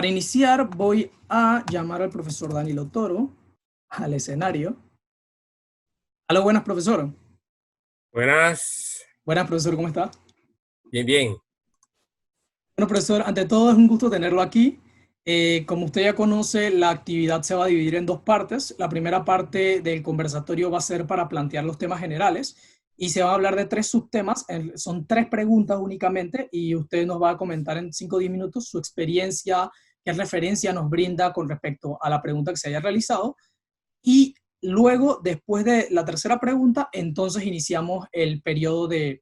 Para iniciar, voy a llamar al profesor Danilo Toro al escenario. Hola, buenas, profesor. Buenas, Buenas, profesor, ¿cómo está? bien, bien. Bueno, profesor, ante todo es un gusto tenerlo aquí. Como usted ya conoce, la actividad se va a dividir en dos partes. La primera parte del conversatorio va a ser para plantear los temas generales y se va a hablar de tres subtemas. Son tres preguntas únicamente y usted nos va a comentar en 5 o 10 minutos su experiencia, qué referencia nos brinda con respecto a la pregunta que se haya realizado. Y luego, después de la tercera pregunta, entonces iniciamos el periodo de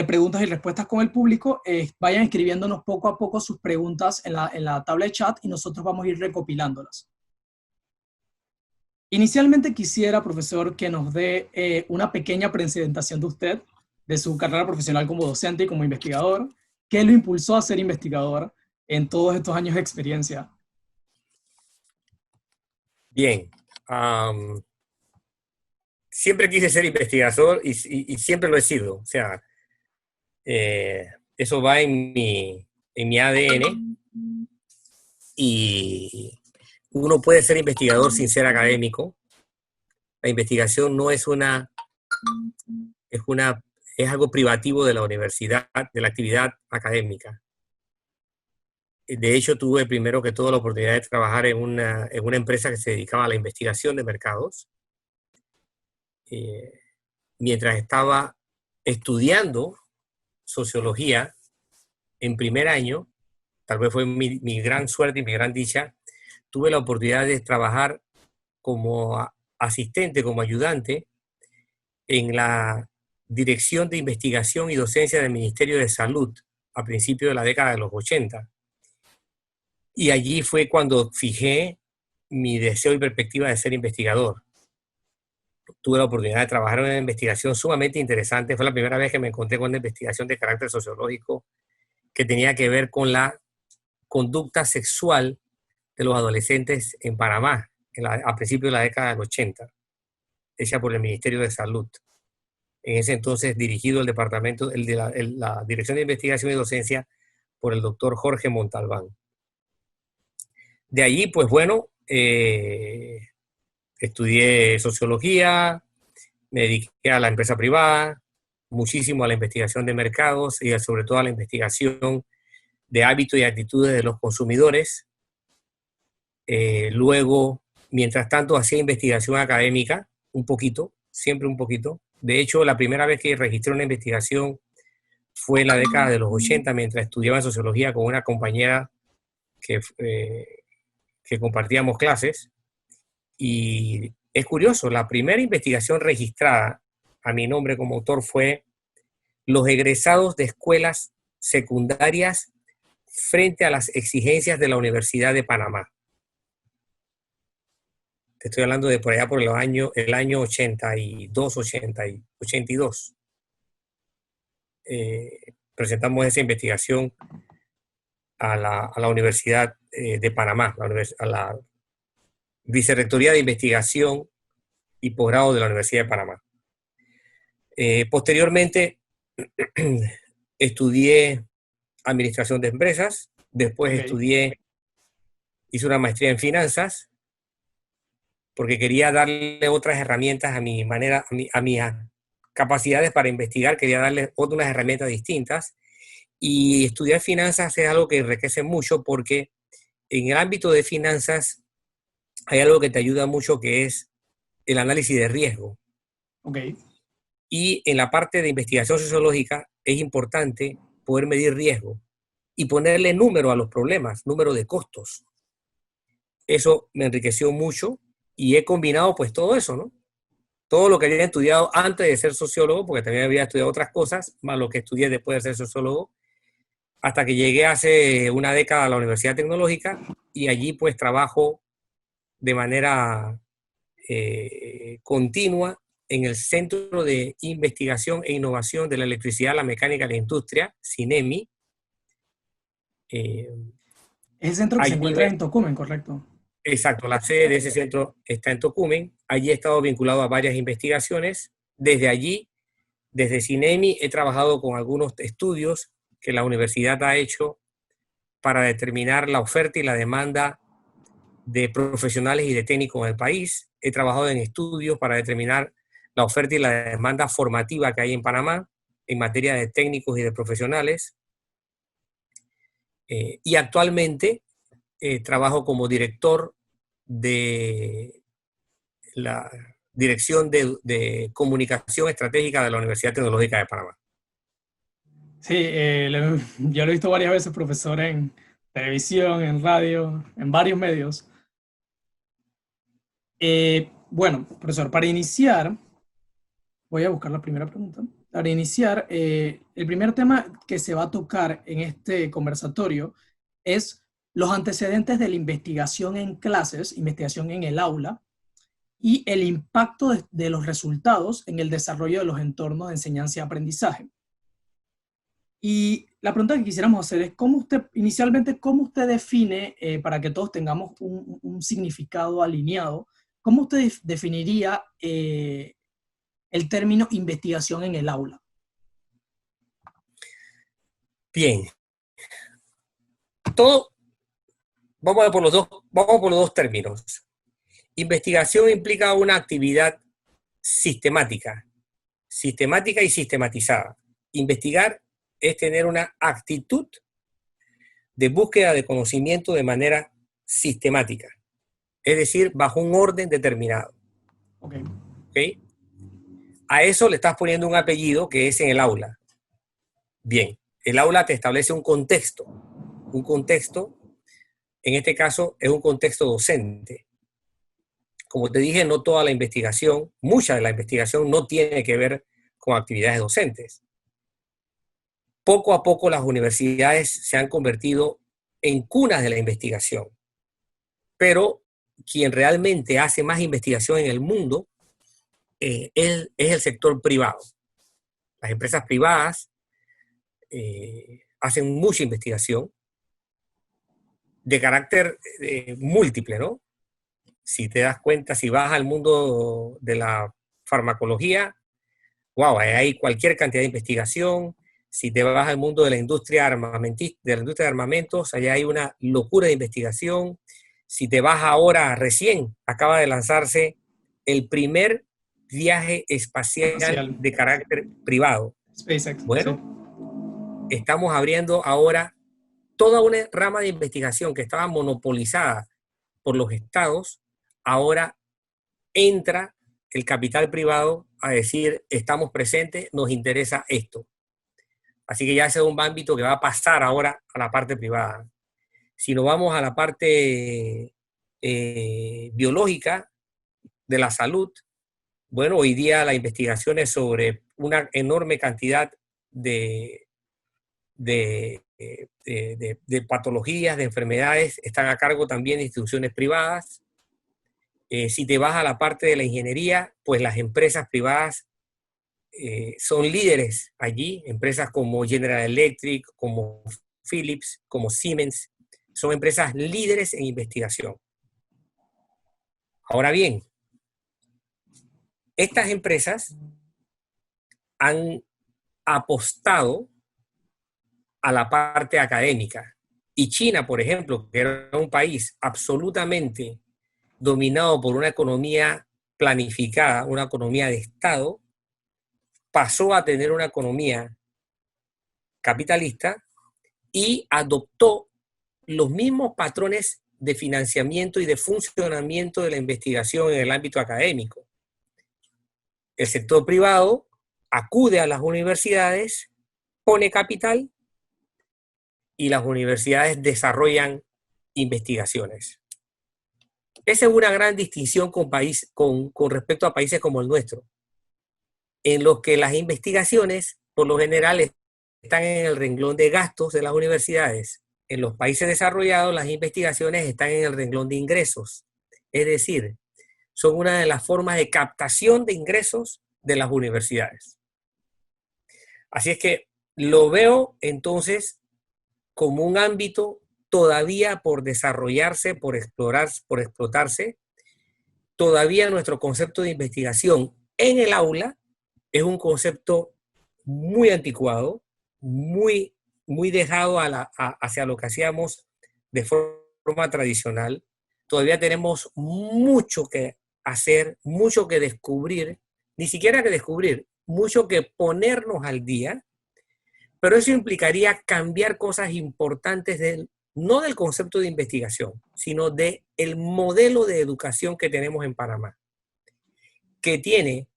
preguntas y respuestas con el público. Vayan escribiéndonos poco a poco sus preguntas en la tabla de chat y nosotros vamos a ir recopilándolas. Inicialmente quisiera, profesor, que nos dé una pequeña presentación de usted, de su carrera profesional como docente y como investigador. ¿Qué lo impulsó a ser investigador en todos estos años de experiencia? Bien. Siempre quise ser investigador y siempre lo he sido. O sea, eso va en mi ADN y uno puede ser investigador sin ser académico. La investigación no es es una, es algo privativo de la universidad, de la actividad académica. De hecho, tuve primero que todo la oportunidad de trabajar en una empresa que se dedicaba a la investigación de mercados. Eh, Mientras estaba estudiando sociología en primer año, tal vez fue mi gran suerte y mi gran dicha, tuve la oportunidad de trabajar como asistente, como ayudante en la Dirección de Investigación y Docencia del Ministerio de Salud a principios de la década de los 80. Y allí fue cuando fijé mi deseo y perspectiva de ser investigador. Tuve la oportunidad de trabajar en una investigación sumamente interesante. Fue la primera vez que me encontré con una investigación de carácter sociológico que tenía que ver con la conducta sexual de los adolescentes en Panamá a principios de la década del 80, hecha por el Ministerio de Salud. En ese entonces dirigido el departamento, la Dirección de Investigación y Docencia por el doctor Jorge Montalbán. De allí, pues bueno, estudié sociología, me dediqué a la empresa privada, muchísimo a la investigación de mercados y sobre todo a la investigación de hábitos y actitudes de los consumidores. Luego, mientras tanto, hacía investigación académica, un poquito, siempre un poquito. De hecho, la primera vez que registré una investigación fue en la década de los 80, mientras estudiaba sociología con una compañera que compartíamos clases. Y es curioso, la primera investigación registrada a mi nombre como autor fue los egresados de escuelas secundarias frente a las exigencias de la Universidad de Panamá. Te estoy hablando de por allá por el año 82, 82. Presentamos esa investigación a la Universidad de Panamá, a la Vicerrectoría de Investigación y Posgrado de la Universidad de Panamá. Posteriormente, estudié Administración de Empresas, después hice una maestría en Finanzas, porque quería darle otras herramientas a mi manera, a mis capacidades para investigar, quería darle otras herramientas distintas. Y estudiar finanzas es algo que enriquece mucho porque en el ámbito de finanzas hay algo que te ayuda mucho que es el análisis de riesgo. Y en la parte de investigación sociológica es importante poder medir riesgo y ponerle número a los problemas, número de costos. Eso me enriqueció mucho y he combinado pues todo eso, ¿no? Todo lo que había estudiado antes de ser sociólogo, porque también había estudiado otras cosas, más lo que estudié después de ser sociólogo, hasta que llegué hace una década a la Universidad Tecnológica y allí pues trabajo de manera continua en el Centro de Investigación e Innovación de la Electricidad, la Mecánica y la Industria, CINEMI. Es el centro que se encuentra en Tocumen, ¿correcto? Exacto, la sede de ese centro está en Tocumen. Allí he estado vinculado a varias investigaciones. Desde allí, desde CINEMI, he trabajado con algunos estudios que la universidad ha hecho para determinar la oferta y la demanda de profesionales y de técnicos en el país. He trabajado en estudios para determinar la oferta y la demanda formativa que hay en Panamá en materia de técnicos y de profesionales. Y actualmente trabajo como director de la Dirección de Comunicación Estratégica de la Universidad Tecnológica de Panamá. Sí, yo lo he visto varias veces, profesor, en televisión, en radio, en varios medios. Bueno, profesor, para iniciar, voy a buscar la primera pregunta. Para iniciar, el primer tema que se va a tocar en este conversatorio es los antecedentes de la investigación en clases, investigación en el aula, y el impacto de los resultados en el desarrollo de los entornos de enseñanza y aprendizaje. Y la pregunta que quisiéramos hacer es, inicialmente, ¿cómo usted define, para que todos tengamos un significado alineado, cómo usted definiría el término investigación en el aula? Bien. Vamos por los dos términos. Investigación implica una actividad sistemática y sistematizada. Investigar es tener una actitud de búsqueda de conocimiento de manera sistemática, es decir, bajo un orden determinado. Okay. ¿Okay? A eso le estás poniendo un apellido que es en el aula. Bien, el aula te establece un contexto. Un contexto, en este caso, es un contexto docente. Como te dije, no toda la investigación, mucha de la investigación no tiene que ver con actividades docentes. Poco a poco las universidades se han convertido en cunas de la investigación. Pero quien realmente hace más investigación en el mundo es el sector privado. Las empresas privadas hacen mucha investigación de carácter múltiple, ¿no? Si te das cuenta, si vas al mundo de la farmacología, wow, hay cualquier cantidad de investigación. Si te vas al mundo de la industria de armamentos, allá hay una locura de investigación. Si te vas ahora, recién acaba de lanzarse el primer viaje espacial de carácter privado. SpaceX. Bueno, sí. Estamos abriendo ahora toda una rama de investigación que estaba monopolizada por los estados. Ahora entra el capital privado a decir, estamos presentes, nos interesa esto. Así que ya ese es un ámbito que va a pasar ahora a la parte privada. Si nos vamos a la parte biológica de la salud, bueno, hoy día las investigaciones sobre una enorme cantidad de patologías, de enfermedades, están a cargo también de instituciones privadas. Si te vas a la parte de la ingeniería, pues las empresas privadas son líderes allí, empresas como General Electric, como Philips, como Siemens, son empresas líderes en investigación. Ahora bien, estas empresas han apostado a la parte académica. Y China, por ejemplo, que era un país absolutamente dominado por una economía planificada, una economía de Estado, pasó a tener una economía capitalista y adoptó los mismos patrones de financiamiento y de funcionamiento de la investigación en el ámbito académico. El sector privado acude a las universidades, pone capital y las universidades desarrollan investigaciones. Esa es una gran distinción con respecto a países como el nuestro, en los que las investigaciones, por lo general, están en el renglón de gastos de las universidades. En los países desarrollados, las investigaciones están en el renglón de ingresos. Es decir, son una de las formas de captación de ingresos de las universidades. Así es que lo veo entonces como un ámbito todavía por desarrollarse, por explotarse. Todavía nuestro concepto de investigación en el aula es un concepto muy anticuado, muy muy dejado hacia lo que hacíamos de forma tradicional. Todavía tenemos mucho que hacer, mucho que descubrir, ni siquiera que descubrir, mucho que ponernos al día, pero eso implicaría cambiar cosas importantes no del concepto de investigación, sino del modelo de educación que tenemos en Panamá, que tiene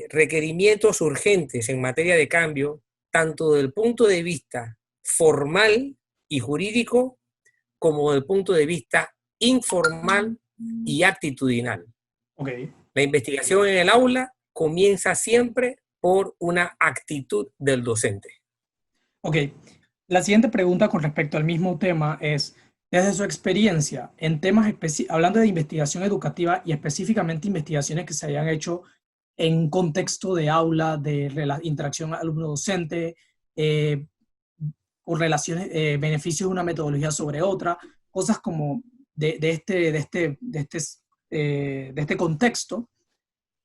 requerimientos urgentes en materia de cambio, tanto desde el punto de vista formal y jurídico, como desde el punto de vista informal y actitudinal. Okay. La investigación en el aula comienza siempre por una actitud del docente. Ok, la siguiente pregunta con respecto al mismo tema es, desde su experiencia en temas hablando de investigación educativa y específicamente investigaciones que se hayan hecho en contexto de aula, de interacción alumno-docente, o relaciones, beneficios de una metodología sobre otra, cosas como de este contexto,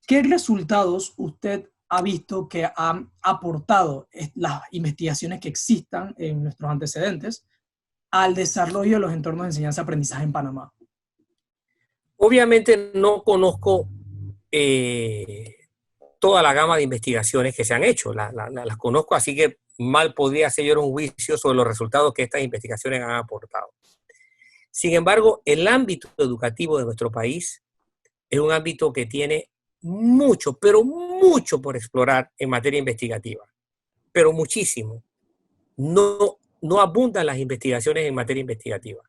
¿qué resultados usted ha visto que han aportado las investigaciones que existan en nuestros antecedentes al desarrollo de los entornos de enseñanza-aprendizaje en Panamá? Obviamente no conozco toda la gama de investigaciones que se han hecho, las conozco, así que mal podría hacer yo un juicio sobre los resultados que estas investigaciones han aportado. Sin embargo, el ámbito educativo de nuestro país es un ámbito que tiene mucho, pero mucho por explorar en materia investigativa, pero muchísimo. No abundan las investigaciones en materia investigativa.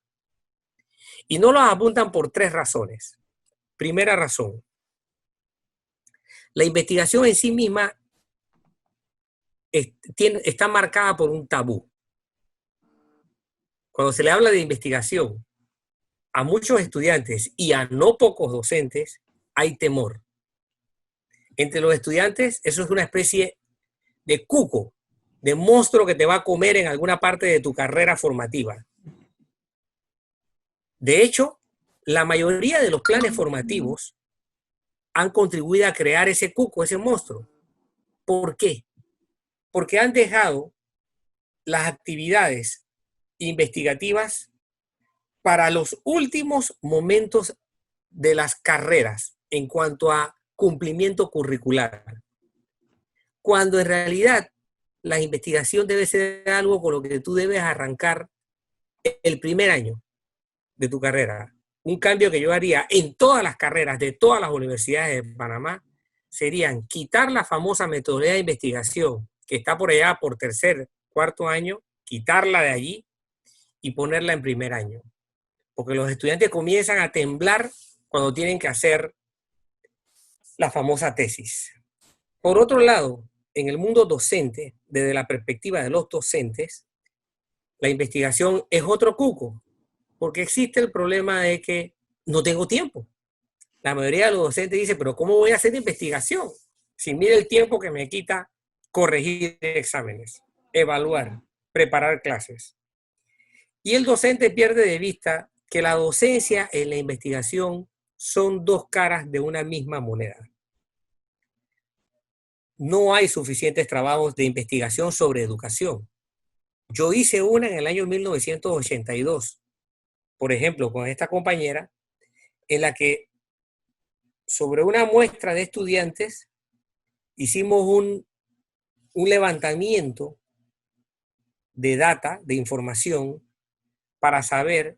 Y no las abundan por 3 razones. Primera razón, la investigación en sí misma está marcada por un tabú. Cuando se le habla de investigación, a muchos estudiantes y a no pocos docentes hay temor. Entre los estudiantes, eso es una especie de cuco, de monstruo que te va a comer en alguna parte de tu carrera formativa. De hecho, la mayoría de los planes formativos han contribuido a crear ese cuco, ese monstruo. ¿Por qué? Porque han dejado las actividades investigativas para los últimos momentos de las carreras en cuanto a cumplimiento curricular. Cuando en realidad la investigación debe ser algo con lo que tú debes arrancar el primer año de tu carrera. Un cambio que yo haría en todas las carreras de todas las universidades de Panamá serían quitar la famosa metodología de investigación que está por allá por tercer, cuarto año, quitarla de allí y ponerla en primer año. Porque los estudiantes comienzan a temblar cuando tienen que hacer la famosa tesis. Por otro lado, en el mundo docente, desde la perspectiva de los docentes, la investigación es otro cuco, porque existe el problema de que no tengo tiempo. La mayoría de los docentes dicen, pero ¿cómo voy a hacer investigación? Si mire el tiempo que me quita corregir exámenes, evaluar, preparar clases. Y el docente pierde de vista que la docencia y la investigación son 2 caras de una misma moneda. No hay suficientes trabajos de investigación sobre educación. Yo hice una en el año 1982, por ejemplo, con esta compañera, en la que sobre una muestra de estudiantes hicimos un levantamiento de data, de información, para saber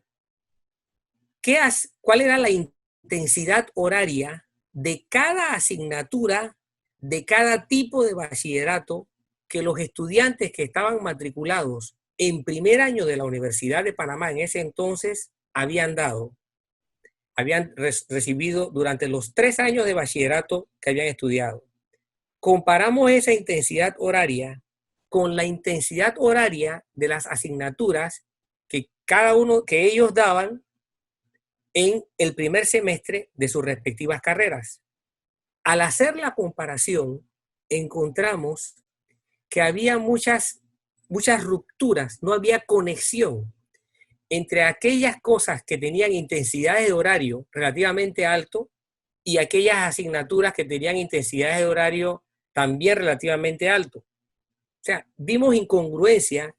cuál era la intensidad horaria de cada asignatura, de cada tipo de bachillerato que los estudiantes que estaban matriculados en primer año de la Universidad de Panamá en ese entonces habían recibido durante los 3 años de bachillerato que habían estudiado. Comparamos esa intensidad horaria con la intensidad horaria de las asignaturas que ellos daban en el primer semestre de sus respectivas carreras. Al hacer la comparación, encontramos que había muchas rupturas, no había conexión entre aquellas cosas que tenían intensidades de horario relativamente alto y aquellas asignaturas que tenían intensidades de horario también relativamente alto. O sea, vimos incongruencia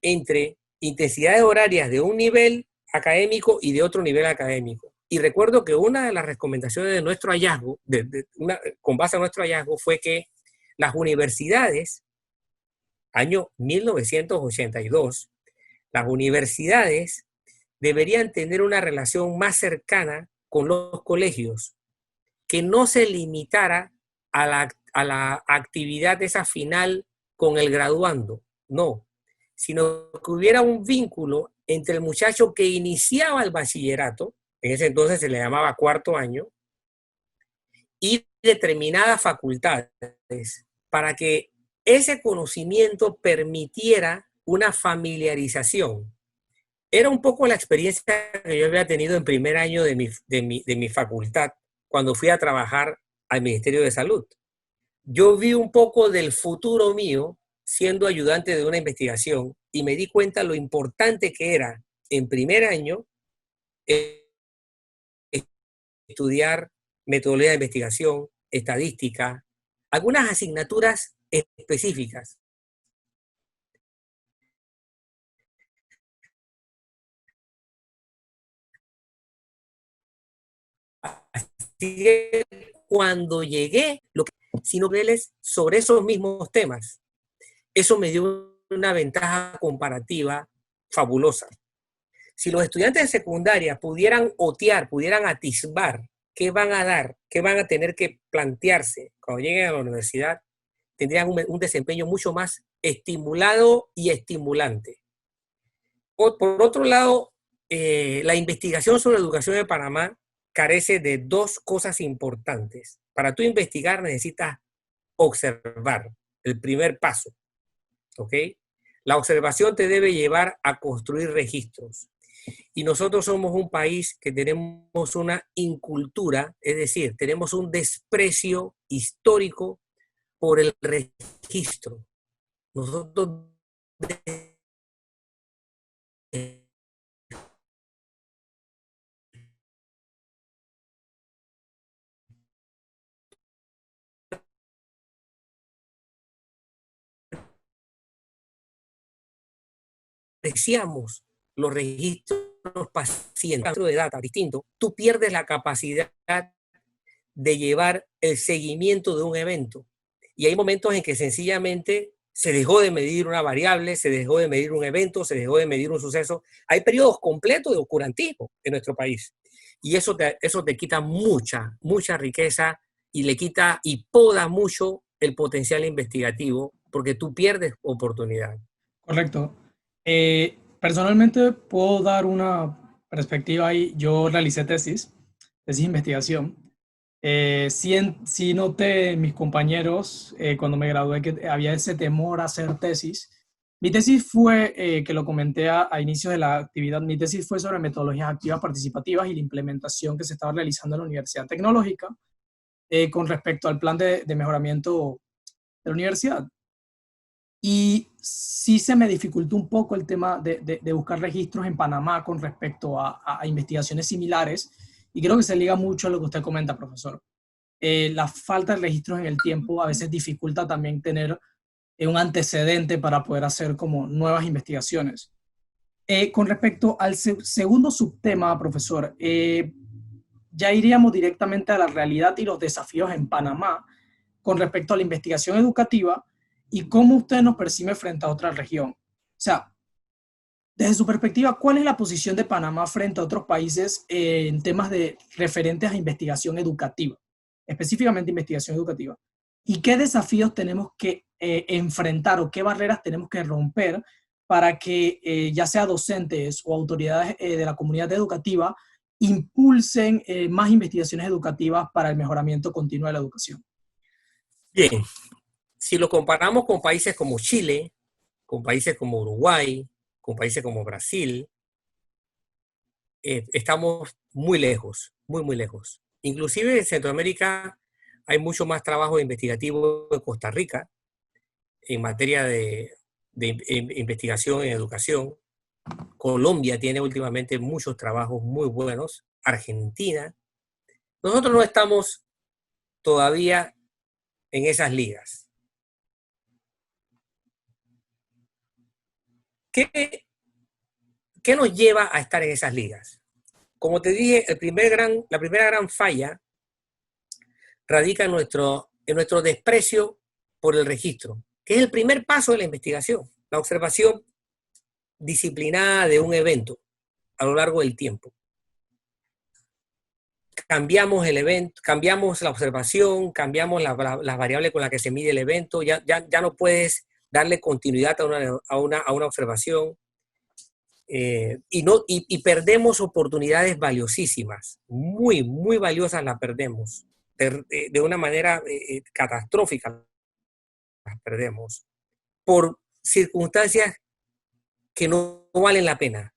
entre intensidades horarias de un nivel académico y de otro nivel académico. Y recuerdo que una de las recomendaciones de nuestro hallazgo, con base a nuestro hallazgo, fue que las universidades, año 1982, las universidades deberían tener una relación más cercana con los colegios, que no se limitara a la actividad esa final con el graduando, no, sino que hubiera un vínculo entre el muchacho que iniciaba el bachillerato, en ese entonces se le llamaba cuarto año, y determinadas facultades, para que ese conocimiento permitiera una familiarización. Era un poco la experiencia que yo había tenido en primer año de mi facultad, cuando fui a trabajar al Ministerio de Salud. Yo vi un poco del futuro mío siendo ayudante de una investigación y me di cuenta lo importante que era en primer año estudiar metodología de investigación, estadística, algunas asignaturas específicas. Así que cuando llegué, sino niveles sobre esos mismos temas, eso me dio una ventaja comparativa fabulosa. Si los estudiantes de secundaria pudieran otear, pudieran atisbar qué van a dar, qué van a tener que plantearse cuando lleguen a la universidad, tendrían un desempeño mucho más estimulado y estimulante. Por otro lado, la investigación sobre educación de Panamá carece de dos cosas importantes. Para tú investigar necesitas observar, el primer paso, ¿ok? La observación te debe llevar a construir registros. Y nosotros somos un país que tenemos una incultura, es decir, tenemos un desprecio histórico por el registro. Nosotros despreciamos los registros pacientes de data distinto, tú pierdes la capacidad de llevar el seguimiento de un evento. Y hay momentos en que sencillamente se dejó de medir una variable, se dejó de medir un evento, se dejó de medir un suceso. Hay periodos completos de oscurantismo en nuestro país. Y eso te quita mucha riqueza y le quita y poda mucho el potencial investigativo porque tú pierdes oportunidad. Correcto. Personalmente puedo dar una perspectiva ahí. Yo realicé tesis de investigación. Sí noté en mis compañeros cuando me gradué que había ese temor a hacer tesis. Mi tesis fue, que lo comenté a inicios de la actividad, mi tesis fue sobre metodologías activas participativas y la implementación que se estaba realizando en la Universidad Tecnológica con respecto al plan de mejoramiento de la universidad. Y sí se me dificultó un poco el tema de buscar registros en Panamá con respecto a investigaciones similares, y creo que se liga mucho a lo que usted comenta, profesor. La falta de registros en el tiempo a veces dificulta también tener un antecedente para poder hacer como nuevas investigaciones. Con respecto al segundo subtema, profesor, ya iríamos directamente a la realidad y los desafíos en Panamá con respecto a la investigación educativa y cómo usted nos percibe frente a otra región. O sea, desde su perspectiva, ¿cuál es la posición de Panamá frente a otros países en temas de referentes a investigación educativa, específicamente investigación educativa? ¿Y qué desafíos tenemos que enfrentar o qué barreras tenemos que romper para que ya sea docentes o autoridades de la comunidad educativa impulsen más investigaciones educativas para el mejoramiento continuo de la educación? Bien, si lo comparamos con países como Chile, con países como Uruguay, con países como Brasil, estamos muy lejos, muy lejos. Inclusive en Centroamérica hay mucho más trabajo investigativo en Costa Rica en materia de investigación en educación. Colombia tiene últimamente muchos trabajos muy buenos. Argentina. Nosotros no estamos todavía en esas ligas. ¿Qué, qué nos lleva a estar en esas ligas? Como te dije, la primera gran falla radica en nuestro desprecio por el registro, que es el primer paso de la investigación, la observación disciplinada de un evento a lo largo del tiempo. Cambiamos el evento, cambiamos la observación, cambiamos las variables con las que se mide el evento, ya no puedes darle continuidad a una observación y perdemos oportunidades valiosísimas, muy valiosas las perdemos, de una manera catastrófica las perdemos, por circunstancias que no valen la pena,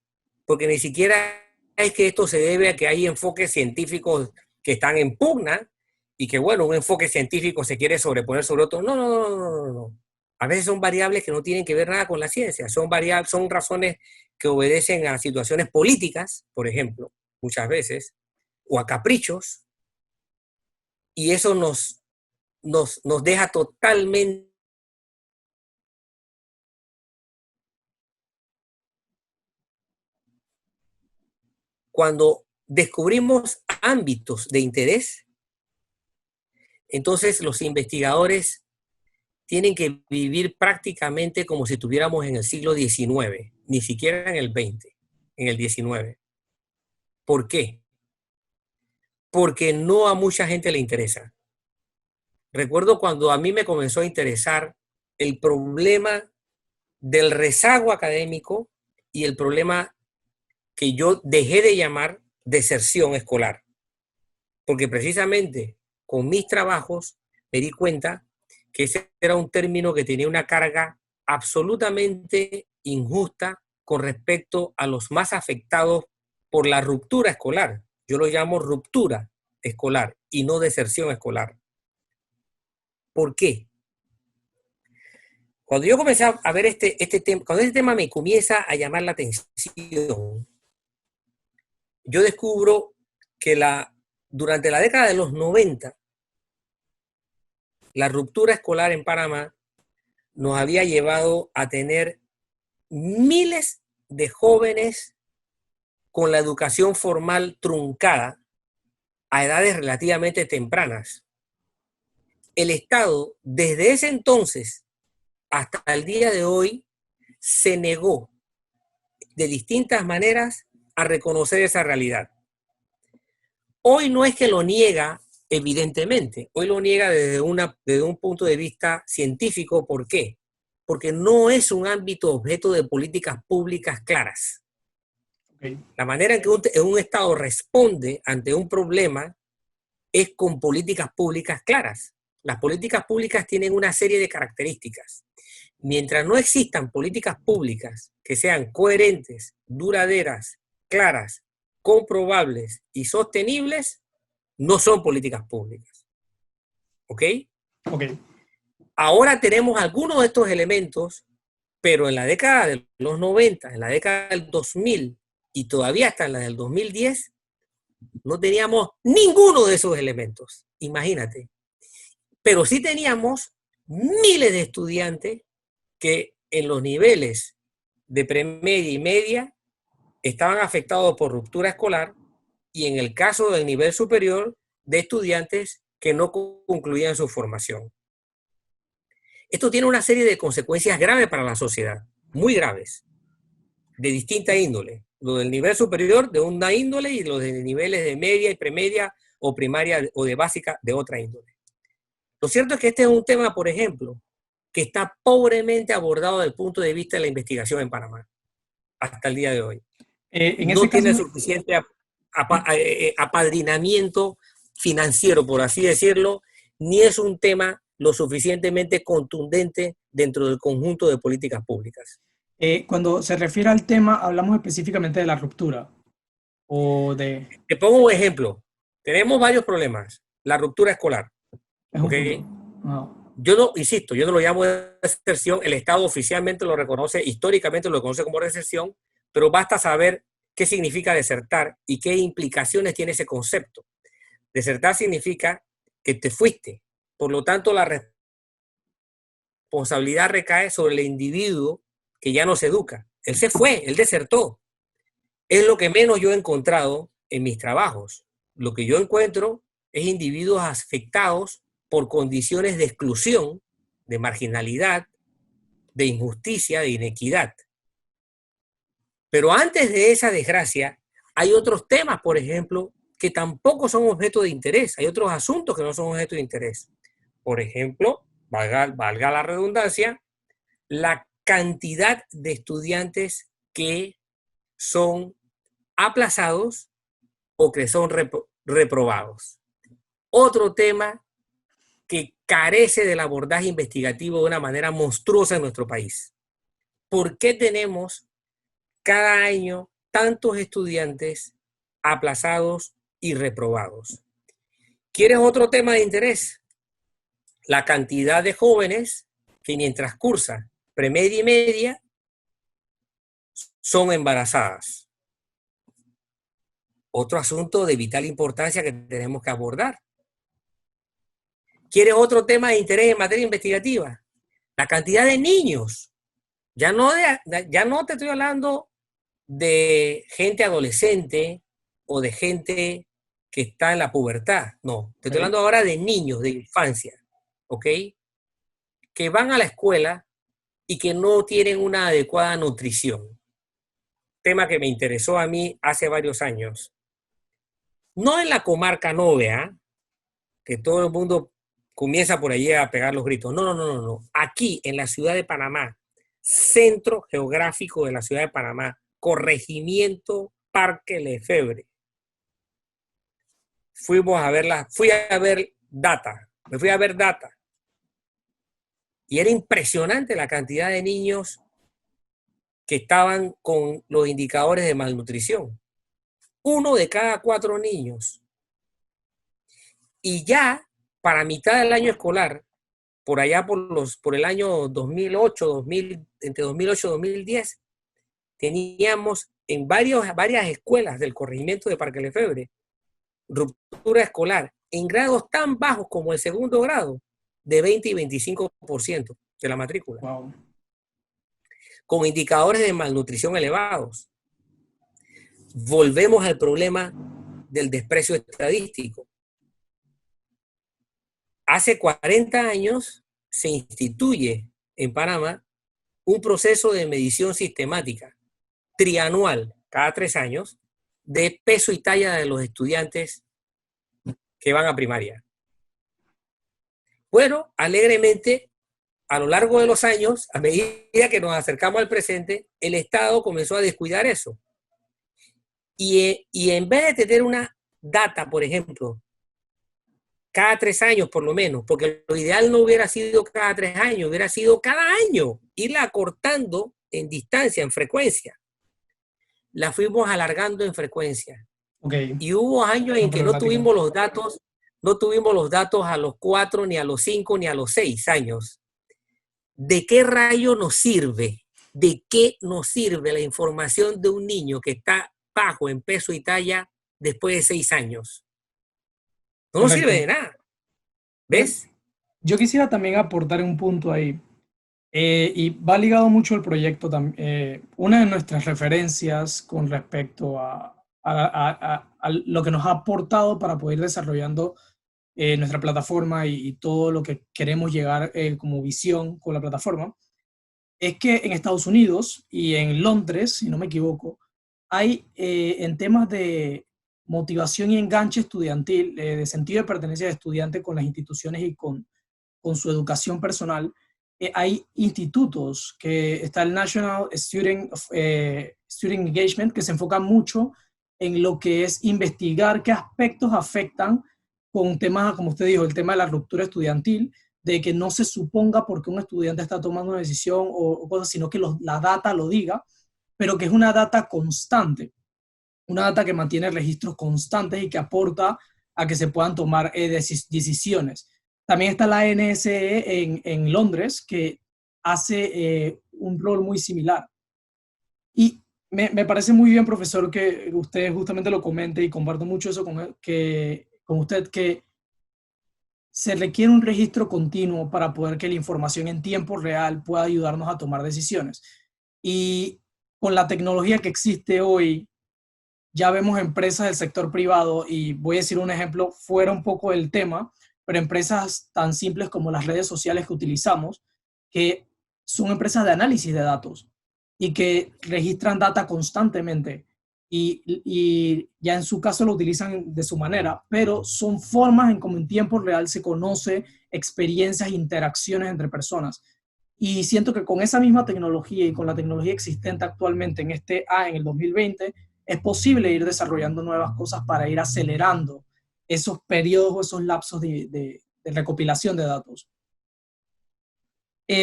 porque ni siquiera es que esto se debe a que hay enfoques científicos que están en pugna y que, bueno, un enfoque científico se quiere sobreponer sobre otro. No. A veces son variables que no tienen que ver nada con la ciencia, son razones que obedecen a situaciones políticas, por ejemplo, muchas veces, o a caprichos, y eso nos deja totalmente cuando descubrimos ámbitos de interés. Entonces los investigadores tienen que vivir prácticamente como si estuviéramos en el siglo XIX, ni siquiera en el XX, en el XIX. ¿Por qué? Porque no a mucha gente le interesa. Recuerdo cuando a mí me comenzó a interesar el problema del rezago académico y el problema que yo dejé de llamar deserción escolar. Porque precisamente con mis trabajos me di cuenta que ese era un término que tenía una carga absolutamente injusta con respecto a los más afectados por la ruptura escolar. Yo lo llamo ruptura escolar y no deserción escolar. ¿Por qué? Cuando yo comencé a ver este tema, cuando este tema me comienza a llamar la atención, yo descubro que durante la década de los 90, la ruptura escolar en Panamá nos había llevado a tener miles de jóvenes con la educación formal truncada a edades relativamente tempranas. El Estado, desde ese entonces hasta el día de hoy, se negó de distintas maneras a reconocer esa realidad. Hoy no es que lo niega, evidentemente, hoy lo niega desde un punto de vista científico. ¿Por qué? Porque no es un ámbito objeto de políticas públicas claras. Okay. La manera en que un Estado responde ante un problema es con políticas públicas claras. Las políticas públicas tienen una serie de características. Mientras no existan políticas públicas que sean coherentes, duraderas, claras, comprobables y sostenibles, no son políticas públicas. ¿Ok? Ok. Ahora tenemos algunos de estos elementos, pero en la década de los 90, en la década del 2000 y todavía hasta en la del 2010, no teníamos ninguno de esos elementos. Imagínate. Pero sí teníamos miles de estudiantes que en los niveles de premedia y media estaban afectados por ruptura escolar y en el caso del nivel superior de estudiantes que no concluían su formación. Esto tiene una serie de consecuencias graves para la sociedad, muy graves, de distinta índole. Lo del nivel superior de una índole y los de niveles de media y premedia o primaria o de básica de otra índole. Lo cierto es que este es un tema, por ejemplo, que está pobremente abordado desde el punto de vista de la investigación en Panamá, hasta el día de hoy. No tiene suficiente apadrinamiento financiero, por así decirlo, ni es un tema lo suficientemente contundente dentro del conjunto de políticas públicas. Cuando se refiere al tema, hablamos específicamente de la ruptura. Te pongo un ejemplo. Tenemos varios problemas. La ruptura escolar. ¿Okay? Yo no, insisto, yo no lo llamo deserción, el Estado oficialmente lo reconoce, históricamente lo reconoce como deserción, pero basta saber qué significa desertar y qué implicaciones tiene ese concepto. Desertar significa que te fuiste, por lo tanto la responsabilidad recae sobre el individuo que ya no se educa. Él se fue, él desertó. Es lo que menos yo he encontrado en mis trabajos. Lo que yo encuentro es individuos afectados por condiciones de exclusión, de marginalidad, de injusticia, de inequidad. Pero antes de esa desgracia, hay otros temas, por ejemplo, que tampoco son objeto de interés. Hay otros asuntos que no son objeto de interés. Por ejemplo, valga la redundancia, la cantidad de estudiantes que son aplazados o que son reprobados. Otro tema que carece del abordaje investigativo de una manera monstruosa en nuestro país. ¿Por qué tenemos cada año tantos estudiantes aplazados y reprobados? ¿Quieres otro tema de interés? La cantidad de jóvenes que mientras cursan premedia y media son embarazadas. Otro asunto de vital importancia que tenemos que abordar. ¿Quieres otro tema de interés en materia investigativa? La cantidad de niños. Ya no te estoy hablando de gente adolescente o de gente que está en la pubertad. No, te estoy hablando ahora de niños, de infancia, ¿ok? Que van a la escuela y que no tienen una adecuada nutrición. Tema que me interesó a mí hace varios años. No en la comarca Novea, que todo el mundo comienza por allí a pegar los gritos. No. Aquí, en la ciudad de Panamá, centro geográfico de la ciudad de Panamá, corregimiento Parque Lefebvre. Me fui a ver data. Y era impresionante la cantidad de niños que estaban con los indicadores de malnutrición. 1 de cada 4 niños. Y ya para mitad del año escolar, por allá por el año 2008, entre 2008 y 2010, teníamos en varias escuelas del corregimiento de Parque Lefebvre ruptura escolar en grados tan bajos como el segundo grado, de 20 y 25% de la matrícula. Wow. Con indicadores de malnutrición elevados. Volvemos al problema del desprecio estadístico. Hace 40 años se instituye en Panamá un proceso de medición sistemática, trianual, cada 3 años, de peso y talla de los estudiantes que van a primaria. Bueno, alegremente, a lo largo de los años, a medida que nos acercamos al presente, el Estado comenzó a descuidar eso. Y en vez de tener una data, por ejemplo, cada 3 años por lo menos, porque lo ideal no hubiera sido cada 3 años, hubiera sido cada año, irla acortando en distancia, en frecuencia. La fuimos alargando en frecuencia. Okay. Y hubo años en que no tuvimos los datos a los 4, ni a los 5, ni a los 6 años. ¿De qué rayo nos sirve? ¿De qué nos sirve la información de un niño que está bajo en peso y talla después de 6 años? No nos sirve de nada. ¿Ves? Yo quisiera también aportar un punto ahí. Y va ligado mucho al proyecto también. Una de nuestras referencias con respecto a lo que nos ha aportado para poder ir desarrollando nuestra plataforma y todo lo que queremos llegar como visión con la plataforma, es que en Estados Unidos y en Londres, si no me equivoco, hay en temas de motivación y enganche estudiantil, de sentido de pertenencia de estudiante con las instituciones y con su educación personal, hay institutos, que está el National Student Engagement, que se enfoca mucho en lo que es investigar qué aspectos afectan con temas, como usted dijo, el tema de la ruptura estudiantil, de que no se suponga por qué un estudiante está tomando una decisión o cosas, sino que la data lo diga, pero que es una data constante, una data que mantiene registros constantes y que aporta a que se puedan tomar decisiones. También está la NSE en Londres, que hace un rol muy similar. Y me parece muy bien, profesor, que usted justamente lo comente, y comparto mucho eso con usted, que se requiere un registro continuo para poder que la información en tiempo real pueda ayudarnos a tomar decisiones. Y con la tecnología que existe hoy, ya vemos empresas del sector privado, y voy a decir un ejemplo fuera un poco del tema, pero empresas tan simples como las redes sociales que utilizamos, que son empresas de análisis de datos y que registran data constantemente. Y ya en su caso lo utilizan de su manera, pero son formas en cómo en tiempo real se conoce experiencias, interacciones entre personas. Y siento que con esa misma tecnología y con la tecnología existente actualmente en el 2020, es posible ir desarrollando nuevas cosas para ir acelerando esos periodos o esos lapsos de recopilación de datos.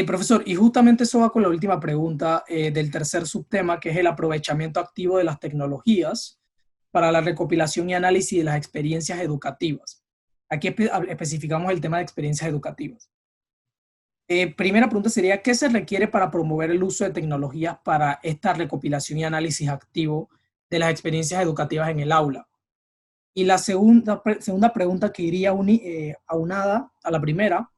Profesor, y justamente eso va con la última pregunta del tercer subtema, que es el aprovechamiento activo de las tecnologías para la recopilación y análisis de las experiencias educativas. Aquí especificamos el tema de experiencias educativas. Primera pregunta sería, ¿qué se requiere para promover el uso de tecnologías para esta recopilación y análisis activo de las experiencias educativas en el aula? Y la segunda pregunta, que iría aunada a la primera,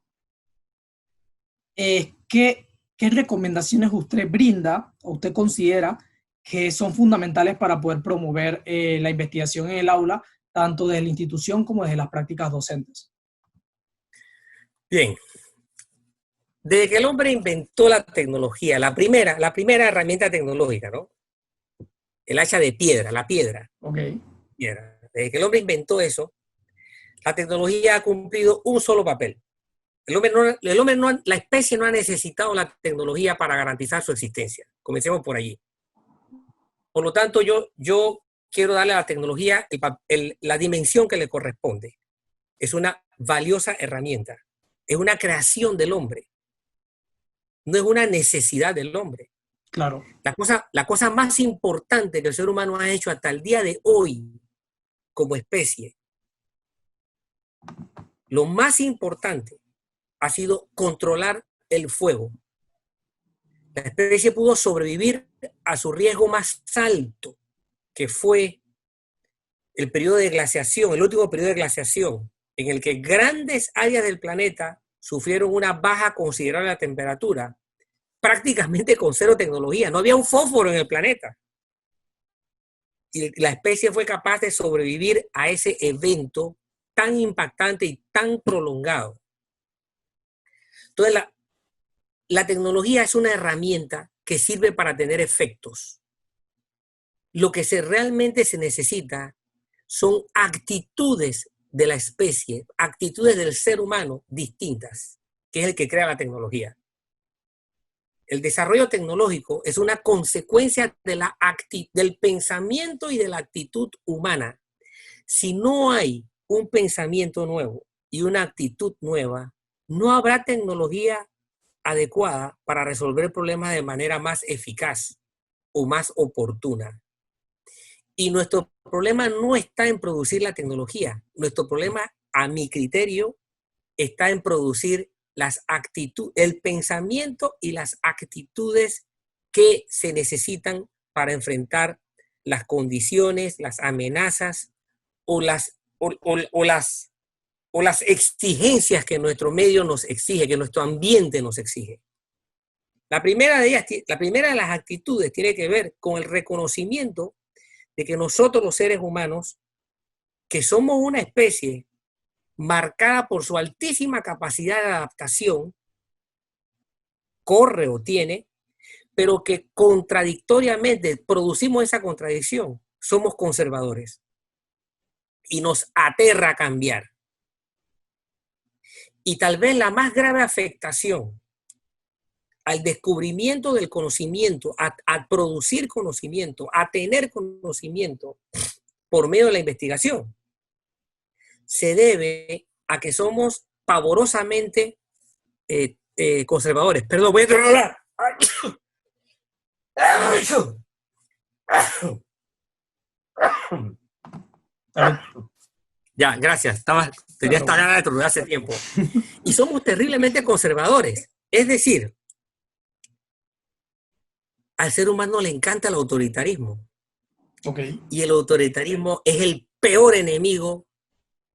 es ¿qué recomendaciones usted brinda o usted considera que son fundamentales para poder promover la investigación en el aula, tanto desde la institución como desde las prácticas docentes? Bien, desde que el hombre inventó la tecnología, la primera herramienta tecnológica, ¿no? El hacha de piedra, la piedra. Ok. Piedra. Desde que el hombre inventó eso, la tecnología ha cumplido un solo papel. La especie no ha necesitado la tecnología para garantizar su existencia. Comencemos por allí. Por lo tanto, yo quiero darle a la tecnología la dimensión que le corresponde. Es una valiosa herramienta. Es una creación del hombre. No es una necesidad del hombre. Claro. La cosa más importante que el ser humano ha hecho hasta el día de hoy como especie, lo más importante ha sido controlar el fuego. La especie pudo sobrevivir a su riesgo más alto, que fue el periodo de glaciación, el último periodo de glaciación, en el que grandes áreas del planeta sufrieron una baja considerable de temperatura, prácticamente con cero tecnología. No había un fósforo en el planeta. Y la especie fue capaz de sobrevivir a ese evento tan impactante y tan prolongado. Entonces, la tecnología es una herramienta que sirve para tener efectos. Lo que realmente se necesita son actitudes de la especie, actitudes del ser humano distintas, que es el que crea la tecnología. El desarrollo tecnológico es una consecuencia del pensamiento y de la actitud humana. Si no hay un pensamiento nuevo y una actitud nueva, no habrá tecnología adecuada para resolver problemas de manera más eficaz o más oportuna. Y nuestro problema no está en producir la tecnología. Nuestro problema, a mi criterio, está en producir el pensamiento y las actitudes que se necesitan para enfrentar las condiciones, las amenazas o las exigencias que nuestro medio nos exige, que nuestro ambiente nos exige. La primera de las actitudes tiene que ver con el reconocimiento de que nosotros los seres humanos, que somos una especie marcada por su altísima capacidad de adaptación, corre o tiene, pero que contradictoriamente producimos esa contradicción, somos conservadores y nos aterra cambiar. Y tal vez la más grave afectación al descubrimiento del conocimiento, a producir conocimiento, a tener conocimiento por medio de la investigación, se debe a que somos pavorosamente conservadores. Perdón, voy a tronar. Ya, gracias. Tenía esta gana de tronar hace tiempo. Y somos terriblemente conservadores. Es decir, al ser humano le encanta el autoritarismo. Okay. Y el autoritarismo es el peor enemigo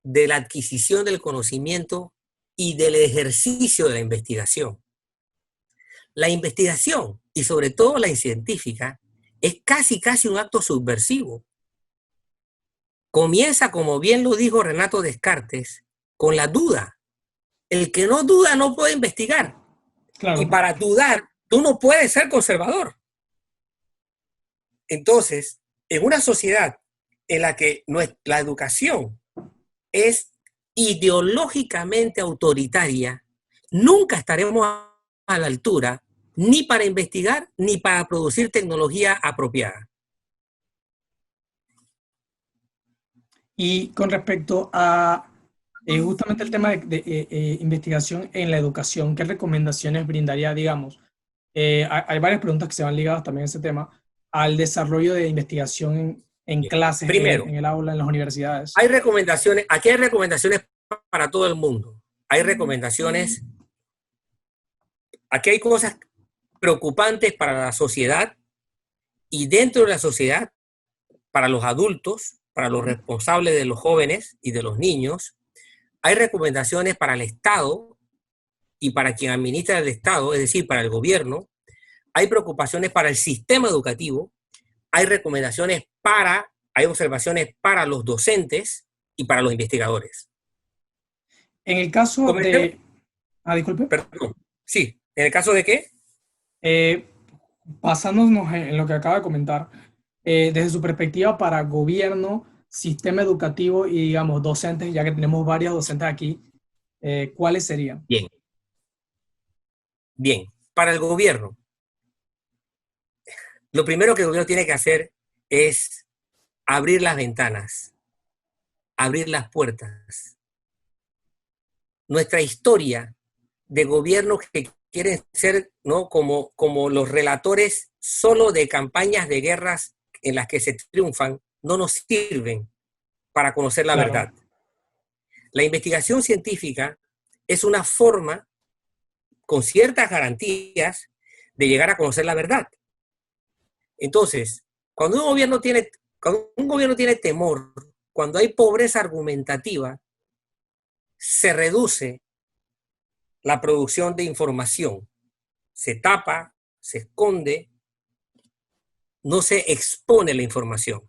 de la adquisición del conocimiento y del ejercicio de la investigación. La investigación, y sobre todo la científica, es casi un acto subversivo. Comienza, como bien lo dijo Renato Descartes, con la duda. El que no duda no puede investigar. Y Claro. para dudar, tú no puedes ser conservador. Entonces, en una sociedad en la que la educación es ideológicamente autoritaria, nunca estaremos a la altura ni para investigar ni para producir tecnología apropiada. Y con respecto a justamente el tema de investigación en la educación, ¿qué recomendaciones brindaría, digamos? Hay varias preguntas que se van ligadas también a ese tema, al desarrollo de investigación en Bien. clases, Primero, en el aula, en las universidades. hay recomendaciones, aquí hay recomendaciones para todo el mundo. Hay recomendaciones, aquí hay cosas preocupantes para la sociedad y dentro de la sociedad, para los adultos, para los responsables de los jóvenes y de los niños, hay recomendaciones para el Estado y para quien administra el Estado, es decir, para el gobierno. Hay preocupaciones para el sistema educativo, hay recomendaciones hay observaciones para los docentes y para los investigadores. En el caso Comentemos, de... Ah, disculpe. perdón, sí, ¿en el caso de qué? Eh, Basándonos en lo que acaba de comentar, desde su perspectiva para gobierno, sistema educativo y, digamos, docentes, ya que tenemos varios docentes aquí, ¿cuáles serían? Bien, bien. Para el gobierno, lo primero que el gobierno tiene que hacer es abrir las ventanas, abrir las puertas. Nuestra historia de gobiernos que quieren ser, ¿no?, como los relatores solo de campañas de guerras en las que se triunfan, no nos sirven para conocer la Claro. verdad. La investigación científica es una forma, con ciertas garantías, de llegar a conocer la verdad. Entonces, cuando un gobierno tiene temor, cuando hay pobreza argumentativa, se reduce la producción de información. Se tapa, se esconde, no se expone la información.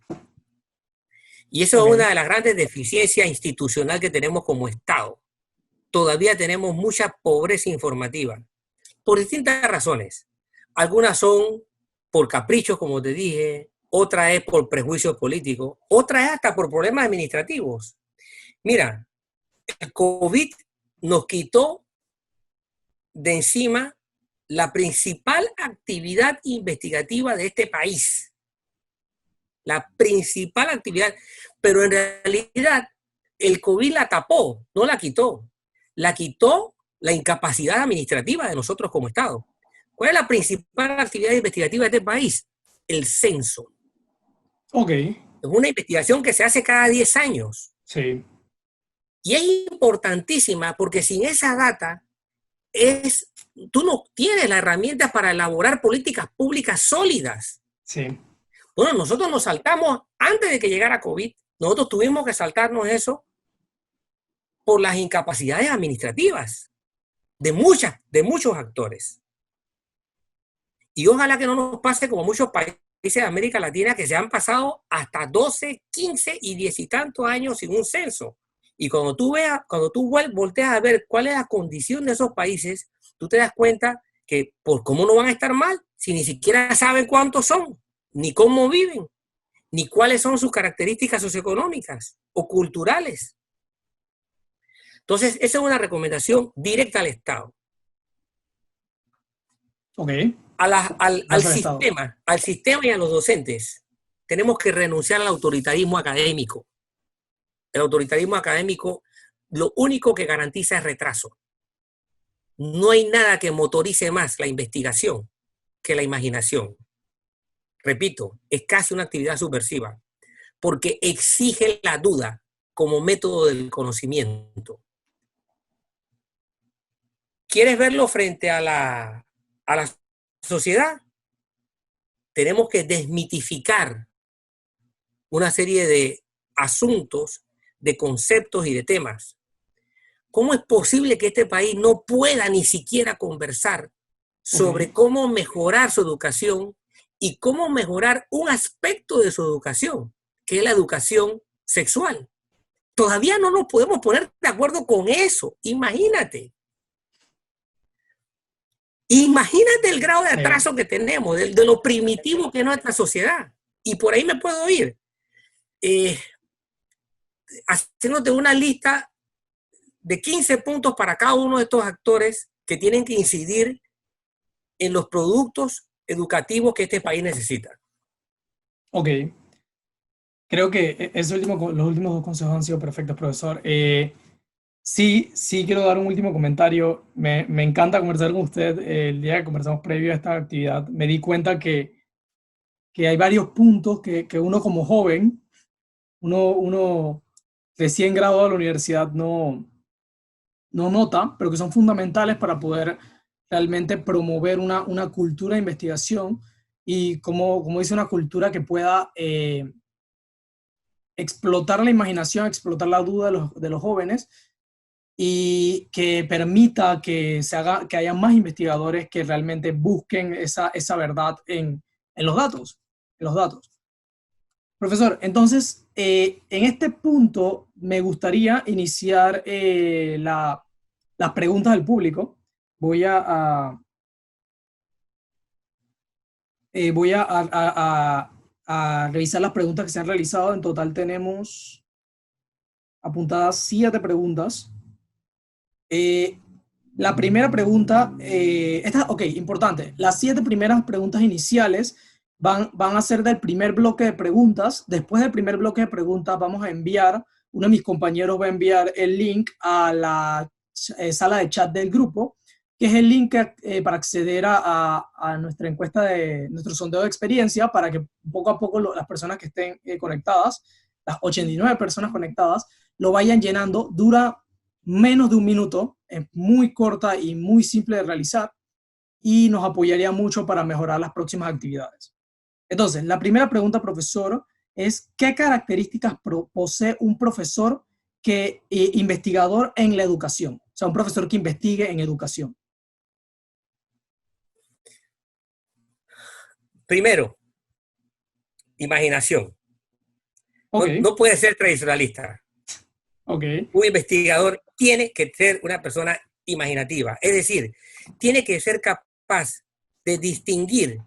Y eso es una de las grandes deficiencias institucionales que tenemos como Estado. Todavía tenemos mucha pobreza informativa, por distintas razones. Algunas son por caprichos, como te dije, otra es por prejuicios políticos, otra es hasta por problemas administrativos. Mira, el COVID nos quitó de encima la principal actividad investigativa de este país. La principal actividad, pero en realidad el COVID la tapó, no la quitó. La quitó la incapacidad administrativa de nosotros como Estado. ¿Cuál es la principal actividad investigativa de este país? El censo. Ok. Es una investigación que se hace cada 10 años. Sí. Y es importantísima porque sin esa data tú no tienes las herramientas para elaborar políticas públicas sólidas. Sí. Bueno, nosotros nos saltamos, antes de que llegara COVID, nosotros tuvimos que saltarnos eso por las incapacidades administrativas de muchos actores. Y ojalá que no nos pase como muchos países de América Latina que se han pasado hasta 12, 15 y 10 y tantos años sin un censo. Y cuando tú volteas a ver cuál es la condición de esos países, tú te das cuenta que por cómo no van a estar mal si ni siquiera saben cuántos son, ni cómo viven, ni cuáles son sus características socioeconómicas o culturales. Entonces, esa es una recomendación directa al Estado. Ok. Al sistema y a los docentes, tenemos que renunciar al autoritarismo académico. El autoritarismo académico lo único que garantiza es retraso. No hay nada que motorice más la investigación que la imaginación. Repito, es casi una actividad subversiva, porque exige la duda como método del conocimiento. ¿Quieres verlo frente a la sociedad? Tenemos que desmitificar una serie de asuntos, de conceptos y de temas. ¿Cómo es posible que este país no pueda ni siquiera conversar sobre cómo mejorar su educación y cómo mejorar un aspecto de su educación, que es la educación sexual. Todavía no nos podemos poner de acuerdo con eso. Imagínate. Imagínate el grado de atraso que tenemos, de lo primitivo que es nuestra sociedad. Y por ahí me puedo ir. Haciéndote una lista de 15 puntos para cada uno de estos actores que tienen que incidir en los productos educativos que este país necesita. Ok. Creo que los últimos dos consejos han sido perfectos, profesor. Sí quiero dar un último comentario. Me encanta conversar con usted. El día que conversamos previo a esta actividad, me di cuenta que hay varios puntos que uno como joven, uno recién graduado de la universidad no nota, pero que son fundamentales para poder realmente promover una cultura de investigación y, como dice, una cultura que pueda explotar la imaginación, explotar la duda de los jóvenes y que permita que haya más investigadores que realmente busquen esa verdad en los datos. Profesor, entonces, en este punto me gustaría iniciar las preguntas del público. Voy a revisar las preguntas que se han realizado. En total tenemos apuntadas 7 preguntas. La primera pregunta, importante. Las 7 primeras preguntas iniciales van a ser del primer bloque de preguntas. Después del primer bloque de preguntas vamos a enviar, uno de mis compañeros va a enviar el link a la sala de chat del grupo, que es el link para acceder a nuestra encuesta nuestro sondeo de experiencia, para que poco a poco las personas que estén conectadas, las 89 personas conectadas, lo vayan llenando. Dura menos de un minuto, es muy corta y muy simple de realizar y nos apoyaría mucho para mejorar las próximas actividades. Entonces, la primera pregunta, profesor, es ¿qué características posee un profesor investigador en la educación? O sea, un profesor que investigue en educación. Primero, imaginación. Okay. No puede ser tradicionalista. Okay. Un investigador tiene que ser una persona imaginativa, es decir, tiene que ser capaz de distinguir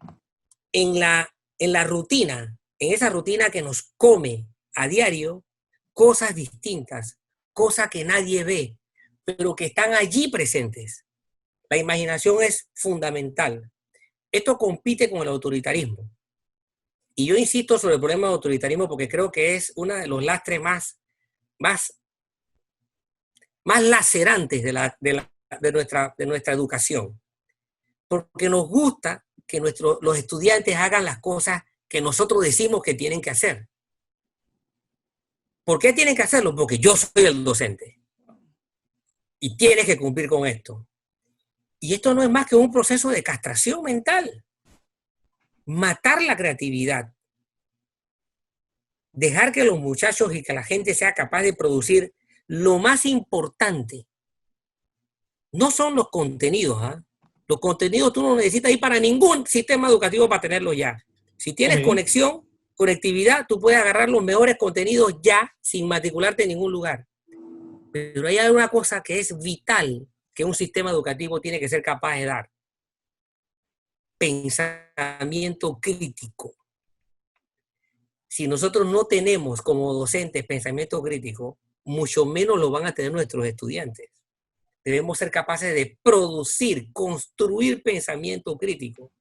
en la rutina, en esa rutina que nos come a diario, cosas distintas, cosas que nadie ve, pero que están allí presentes. La imaginación es fundamental. Esto compite con el autoritarismo. Y yo insisto sobre el problema del autoritarismo porque creo que es uno de los lastres más lacerantes de nuestra educación. Porque nos gusta que los estudiantes hagan las cosas que nosotros decimos que tienen que hacer. ¿Por qué tienen que hacerlo? Porque yo soy el docente. Y tienes que cumplir con esto. Y esto no es más que un proceso de castración mental. Matar la creatividad. Dejar que los muchachos y que la gente sea capaz de producir lo más importante. No son los contenidos, ¿eh? Los contenidos tú no necesitas ir para ningún sistema educativo para tenerlos ya. Si tienes conectividad, tú puedes agarrar los mejores contenidos ya sin matricularte en ningún lugar. Pero hay una cosa que es vital que un sistema educativo tiene que ser capaz de dar. Pensamiento crítico. Si nosotros no tenemos como docentes pensamiento crítico, mucho menos lo van a tener nuestros estudiantes. Debemos ser capaces de producir, construir pensamiento crítico.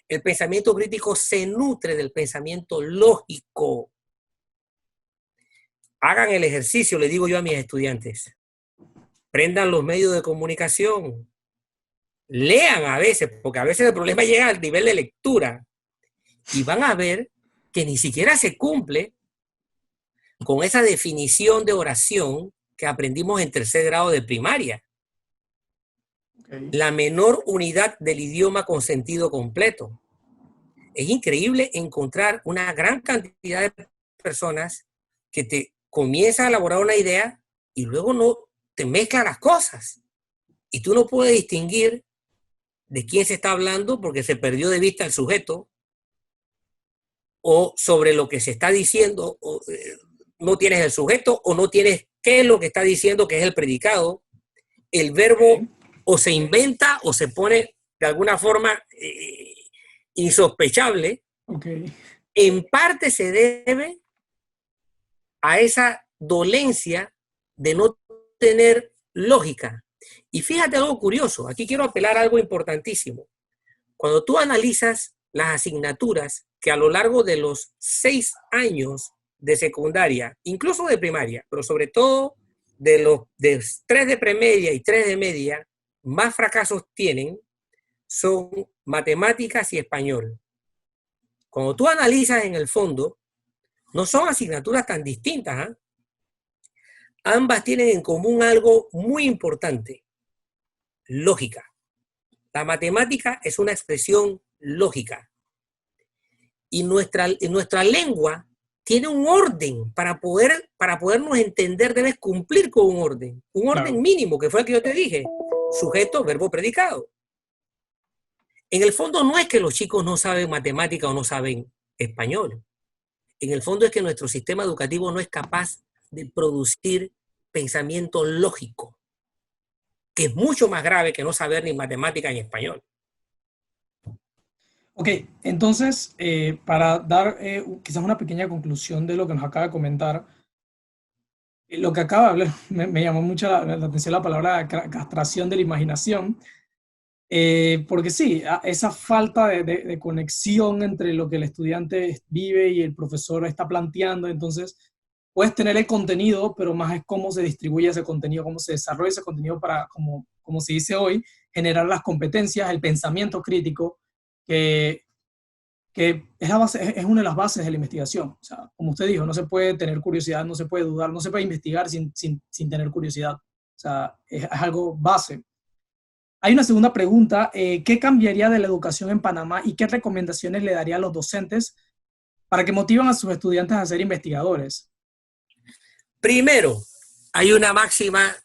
El pensamiento crítico se nutre del pensamiento lógico. Hagan el ejercicio, le digo yo a mis estudiantes. Prendan los medios de comunicación. Lean a veces, porque a veces el problema llega al nivel de lectura. Y van a ver que ni siquiera se cumple con esa definición de oración que aprendimos en 3er grado de primaria. La menor unidad del idioma con sentido completo. Es increíble encontrar una gran cantidad de personas que te comienzan a elaborar una idea y luego no te mezclan las cosas. Y tú no puedes distinguir de quién se está hablando porque se perdió de vista el sujeto o sobre lo que se está diciendo, o, no tienes el sujeto o no tienes qué es lo que está diciendo, que es el predicado. El verbo o se inventa o se pone de alguna forma insospechable. Okay. En parte se debe a esa dolencia de no tener lógica. Y fíjate algo curioso, aquí quiero apelar a algo importantísimo. Cuando tú analizas las asignaturas que a lo largo de los 6 años de secundaria, incluso de primaria, pero sobre todo de los de 3 de premedia y 3 de media, más fracasos tienen, son matemáticas y español. Cuando tú analizas en el fondo, no son asignaturas tan distintas, ¿eh? Ambas tienen en común algo muy importante: lógica. La matemática es una expresión lógica. Y nuestra lengua tiene un orden para podernos entender. Debes cumplir con un orden mínimo, que fue el que yo te dije: sujeto, verbo, predicado. En el fondo no es que los chicos no saben matemática o no saben español. En el fondo es que nuestro sistema educativo no es capaz de producir pensamiento lógico, que es mucho más grave que no saber ni matemática ni español. Ok, entonces, para dar quizás una pequeña conclusión de lo que nos acaba de comentar, lo que acaba de hablar me llamó mucho la atención la palabra castración de la imaginación, porque sí, esa falta de conexión entre lo que el estudiante vive y el profesor está planteando. Entonces puedes tener el contenido, pero más es cómo se distribuye ese contenido, cómo se desarrolla ese contenido para, como se dice hoy, generar las competencias, el pensamiento crítico, que es, es una de las bases de la investigación. O sea, como usted dijo, no se puede tener curiosidad, no se puede dudar, no se puede investigar sin tener curiosidad. O sea, es algo base. Hay una segunda pregunta: ¿qué cambiaría de la educación en Panamá y qué recomendaciones le daría a los docentes para que motiven a sus estudiantes a ser investigadores? Primero, hay una máxima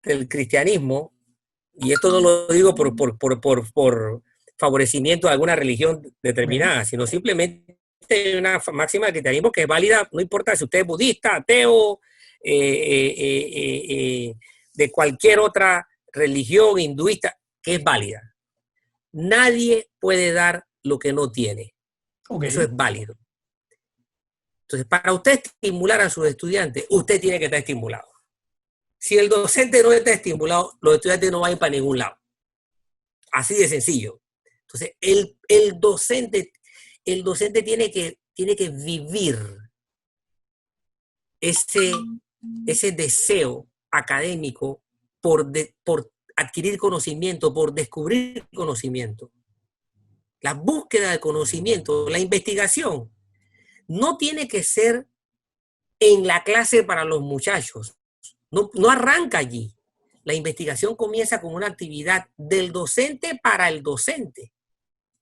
del cristianismo, y esto no lo digo por favorecimiento de alguna religión determinada, sino simplemente una máxima del cristianismo que es válida, no importa si usted es budista, ateo, de cualquier otra religión, hinduista, que es válida. Nadie puede dar lo que no tiene. Okay. Eso es válido. Entonces, para usted estimular a sus estudiantes, usted tiene que estar estimulado. Si el docente no está estimulado, los estudiantes no van a ir para ningún lado. Así de sencillo. Entonces, el docente tiene que vivir ese deseo académico por adquirir conocimiento, por descubrir conocimiento. La búsqueda de conocimiento, la investigación, no tiene que ser en la clase para los muchachos. No arranca allí. La investigación comienza como una actividad del docente para el docente.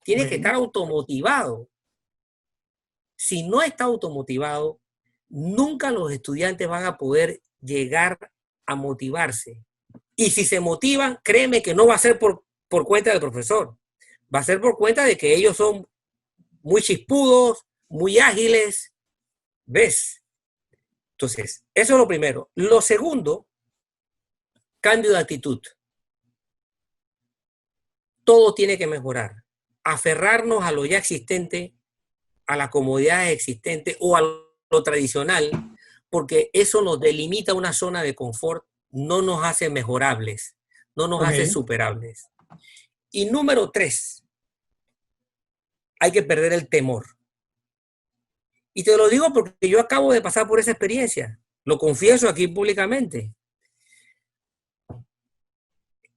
Tiene que estar automotivado. Si no está automotivado, nunca los estudiantes van a poder llegar a motivarse. Y si se motivan, créeme que no va a ser por cuenta del profesor. Va a ser por cuenta de que ellos son muy chispudos, muy ágiles. ¿Ves? Entonces, eso es lo primero. Lo segundo, cambio de actitud. Todo tiene que mejorar. Aferrarnos a lo ya existente, a las comodidades existentes o a lo tradicional, porque eso nos delimita una zona de confort, no nos hace mejorables, no nos hace superables. Y número 3, hay que perder el temor. Y te lo digo porque yo acabo de pasar por esa experiencia. Lo confieso aquí públicamente.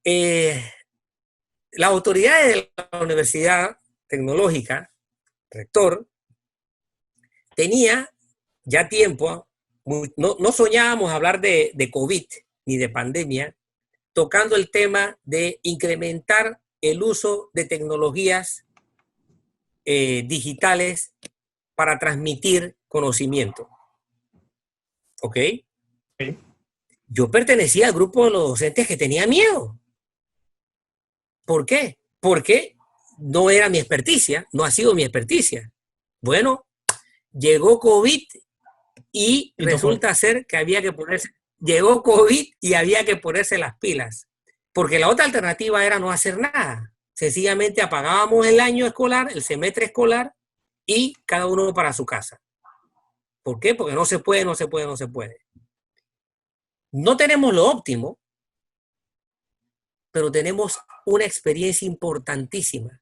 Las autoridades de la Universidad Tecnológica, rector, tenía ya tiempo, no soñábamos hablar de COVID ni de pandemia, tocando el tema de incrementar el uso de tecnologías digitales para transmitir conocimiento. ¿Ok? Yo pertenecía al grupo de los docentes que tenía miedo. ¿Por qué? Porque no era mi experticia, no ha sido mi experticia. Bueno, llegó COVID y Y tocó. resulta ser que había que ponerse, llegó COVID y había que ponerse las pilas, porque la otra alternativa era no hacer nada. Sencillamente apagábamos el año escolar, el semestre escolar, y cada uno para su casa. ¿Por qué? Porque no se puede, no se puede, no se puede. No tenemos lo óptimo, pero tenemos una experiencia importantísima.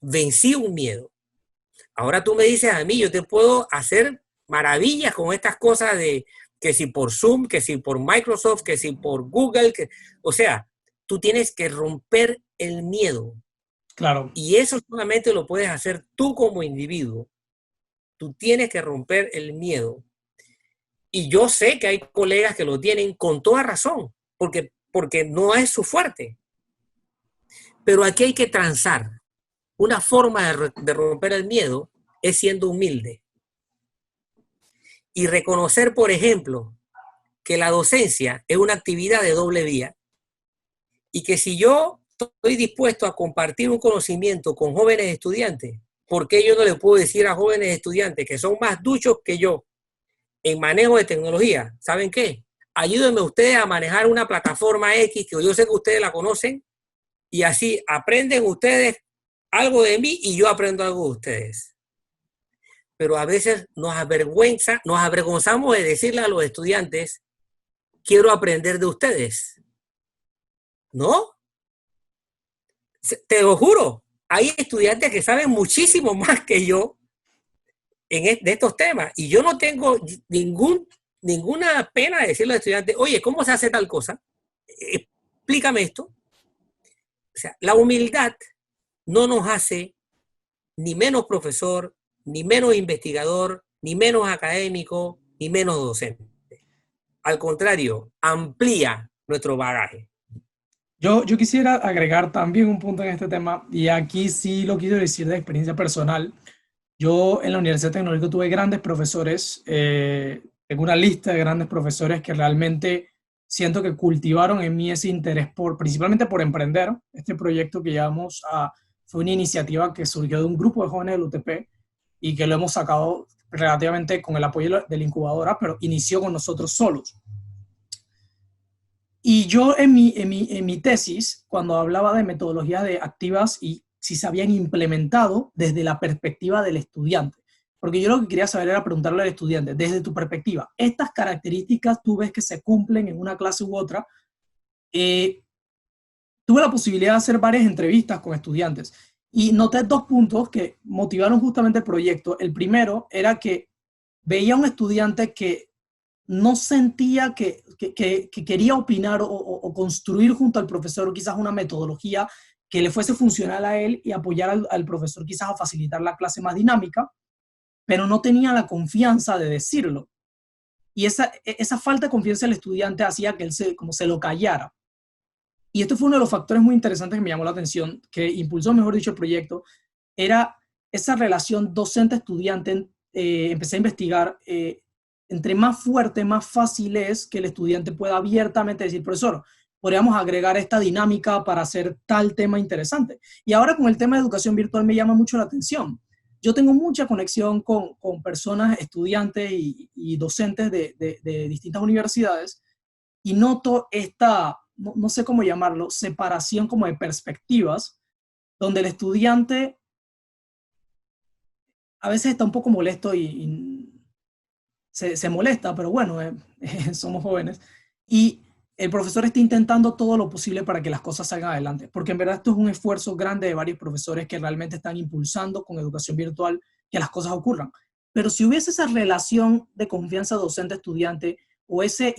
Vencí un miedo. Ahora tú me dices a mí, yo te puedo hacer maravillas con estas cosas de que si por Zoom, que si por Microsoft, que si por Google, o sea, tú tienes que romper el miedo. Claro. Y eso solamente lo puedes hacer tú como individuo. Tú tienes que romper el miedo. Y yo sé que hay colegas que lo tienen con toda razón, porque no es su fuerte. Pero aquí hay que transar. Una forma de romper el miedo es siendo humilde. Y reconocer, por ejemplo, que la docencia es una actividad de doble vía y que si yo estoy dispuesto a compartir un conocimiento con jóvenes estudiantes, ¿por qué yo no le puedo decir a jóvenes estudiantes que son más duchos que yo en manejo de tecnología? ¿Saben qué? Ayúdenme ustedes a manejar una plataforma X que yo sé que ustedes la conocen y así aprenden ustedes algo de mí y yo aprendo algo de ustedes. Pero a veces nos avergonzamos de decirle a los estudiantes, quiero aprender de ustedes. ¿No? Te lo juro, hay estudiantes que saben muchísimo más que yo de estos temas y yo no tengo ninguna pena de decirle al estudiante, oye, ¿cómo se hace tal cosa? Explícame esto. O sea, la humildad no nos hace ni menos profesor, ni menos investigador, ni menos académico, ni menos docente. Al contrario, amplía nuestro bagaje. Yo quisiera agregar también un punto en este tema, y aquí sí lo quiero decir de experiencia personal. Yo en la Universidad Tecnológica tuve grandes profesores, tengo una lista de grandes profesores que realmente siento que cultivaron en mí ese interés principalmente por emprender. Este proyecto que llevamos fue una iniciativa que surgió de un grupo de jóvenes del UTP y que lo hemos sacado relativamente con el apoyo de la incubadora, pero inició con nosotros solos. Y yo en mi tesis, cuando hablaba de metodologías de activas y si se habían implementado desde la perspectiva del estudiante, porque yo lo que quería saber era preguntarle al estudiante, desde tu perspectiva, estas características tú ves que se cumplen en una clase u otra. Tuve la posibilidad de hacer varias entrevistas con estudiantes y noté dos puntos que motivaron justamente el proyecto. El primero era que veía a un estudiante que no sentía que quería opinar o construir junto al profesor quizás una metodología que le fuese funcional a él y apoyar al profesor quizás a facilitar la clase más dinámica, pero no tenía la confianza de decirlo. Y esa falta de confianza del estudiante hacía que él como se lo callara. Y esto fue uno de los factores muy interesantes que me llamó la atención, que impulsó, mejor dicho, el proyecto, era esa relación docente-estudiante. Empecé a investigar, entre más fuerte, más fácil es que el estudiante pueda abiertamente decir, profesor, podríamos agregar esta dinámica para hacer tal tema interesante. Y ahora con el tema de educación virtual me llama mucho la atención. Yo tengo mucha conexión con personas, estudiantes y docentes de distintas universidades y noto esta, no sé cómo llamarlo, separación como de perspectivas, donde el estudiante a veces está un poco molesto y se molesta, pero bueno, somos jóvenes. Y el profesor está intentando todo lo posible para que las cosas salgan adelante, porque en verdad esto es un esfuerzo grande de varios profesores que realmente están impulsando con educación virtual que las cosas ocurran. Pero si hubiese esa relación de confianza docente-estudiante o ese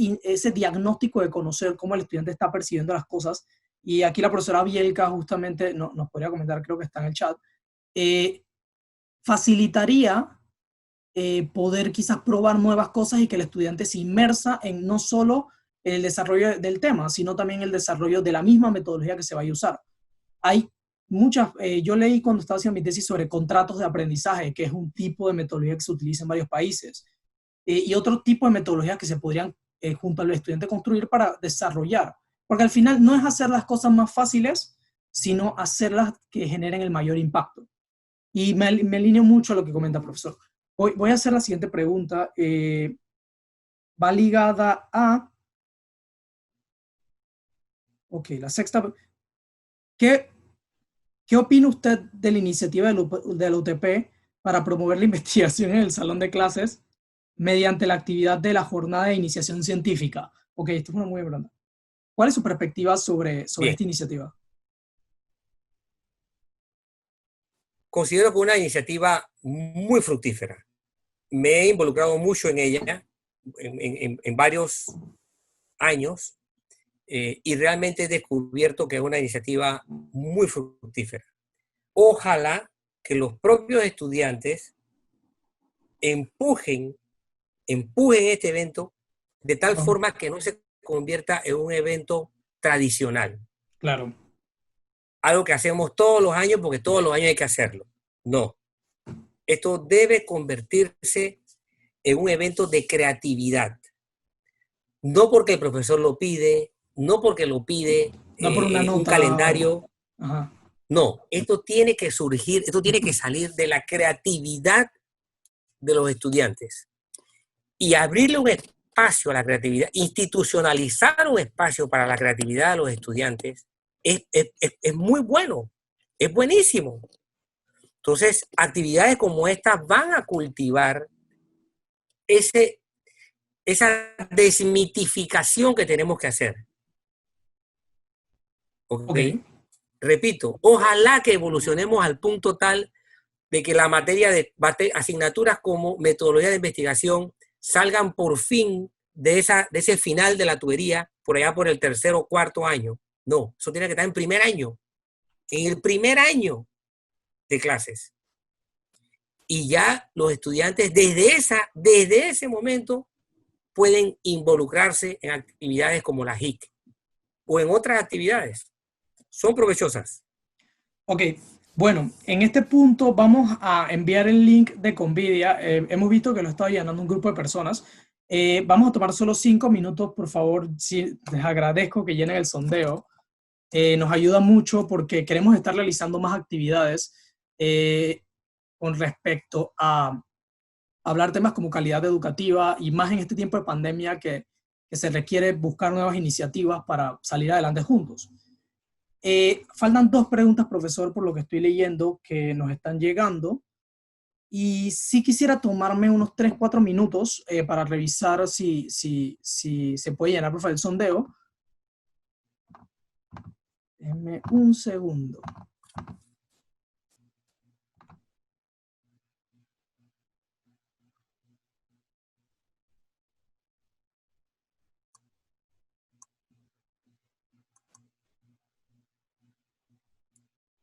diagnóstico de conocer cómo el estudiante está percibiendo las cosas, y aquí la profesora Bielka justamente nos podría comentar, creo que está en el chat, eh, facilitaría poder quizás probar nuevas cosas y que el estudiante se inmersa en no solo el desarrollo del tema, sino también el desarrollo de la misma metodología que se vaya a usar. Hay muchas, yo leí cuando estaba haciendo mi tesis sobre contratos de aprendizaje, que es un tipo de metodología que se utiliza en varios países, y otro tipo de metodologías que se podrían junto al estudiante construir para desarrollar. Porque al final no es hacer las cosas más fáciles, sino hacerlas que generen el mayor impacto. Y me alineo mucho a lo que comenta el profesor. Voy a hacer la siguiente pregunta. Va ligada a... Ok, la sexta. ¿Qué, ¿Qué opina usted de la iniciativa de la UTP para promover la investigación en el salón de clases mediante la actividad de la jornada de iniciación científica? Ok, esto es una muy buena pregunta. ¿Cuál es su perspectiva sobre Bien, esta iniciativa? considero que una iniciativa muy fructífera. Me he involucrado mucho en ella en varios años y realmente he descubierto que es una iniciativa muy fructífera. Ojalá que los propios estudiantes empujen, empujen este evento de tal Claro, forma que no se convierta en un evento tradicional. claro. Algo que hacemos todos los años porque todos los años hay que hacerlo. No, esto debe convertirse en un evento de creatividad. No porque el profesor lo pide, no porque lo pide No por una un nota. calendario. Ajá. No, esto tiene que surgir, esto tiene que salir de la creatividad de los estudiantes y abrirle un espacio a la creatividad, institucionalizar un espacio para la creatividad de los estudiantes es muy bueno, es buenísimo. Entonces, actividades como estas van a cultivar ese, esa desmitificación que tenemos que hacer. ¿Ok? Ok. Repito, ojalá que evolucionemos al punto tal de que la materia de asignaturas como metodología de investigación salgan por fin de ese final de la tubería, por allá por el tercer o cuarto año. No, eso tiene que estar en el primer año de clases. Y ya los estudiantes desde ese momento pueden involucrarse en actividades como la HIC o en otras actividades. Son provechosas. Ok, bueno, en este punto vamos a enviar el link de Convidia. Hemos visto que lo está llenando un grupo de personas. Vamos a tomar solo 5 minutos, por favor. Sí, les agradezco que llenen el sondeo. Nos ayuda mucho porque queremos estar realizando más actividades con respecto a hablar temas como calidad educativa y más en este tiempo de pandemia que se requiere buscar nuevas iniciativas para salir adelante juntos. Faltan 2 preguntas, profesor, por lo que estoy leyendo, que nos están llegando. Y sí quisiera tomarme unos 3, 4 minutos para revisar si se puede llenar, por favor, el sondeo. Denme un segundo.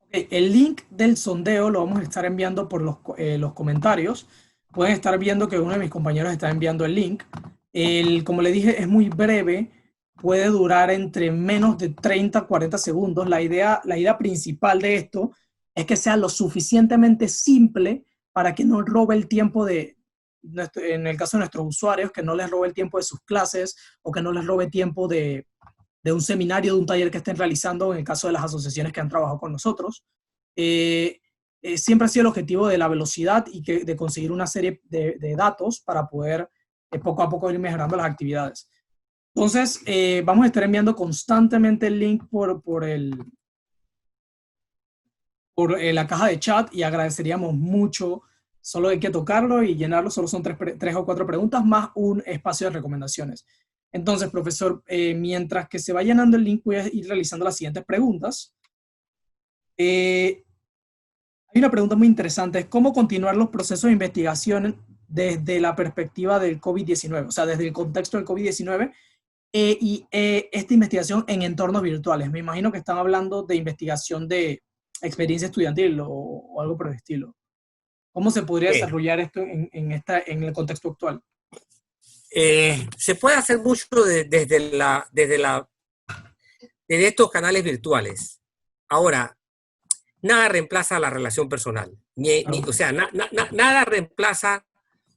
Okay, el link del sondeo lo vamos a estar enviando por los comentarios. Pueden estar viendo que uno de mis compañeros está enviando el link. Como le dije, es muy breve, puede durar entre menos de 30 a 40 segundos. La idea principal de esto es que sea lo suficientemente simple para que no robe el tiempo en el caso de nuestros usuarios, que no les robe el tiempo de sus clases o que no les robe tiempo de un seminario, de un taller que estén realizando, en el caso de las asociaciones que han trabajado con nosotros. Siempre ha sido el objetivo de la velocidad y de conseguir una serie de datos para poder poco a poco ir mejorando las actividades. Entonces, vamos a estar enviando constantemente el link por la caja de chat y agradeceríamos mucho. Solo hay que tocarlo y llenarlo. Solo son 3 o 4 preguntas más un espacio de recomendaciones. Entonces, profesor, mientras que se va llenando el link, voy a ir realizando las siguientes preguntas. Hay una pregunta muy interesante, es cómo continuar los procesos de investigación desde la perspectiva del COVID-19, o sea, desde el contexto del COVID-19 esta investigación en entornos virtuales. Me imagino que están hablando de investigación de experiencia estudiantil o algo por el estilo. ¿Cómo se podría Bien. desarrollar esto en el contexto actual? Se puede hacer mucho desde estos canales virtuales. Ahora, nada reemplaza la relación personal. Claro, O sea, nada reemplaza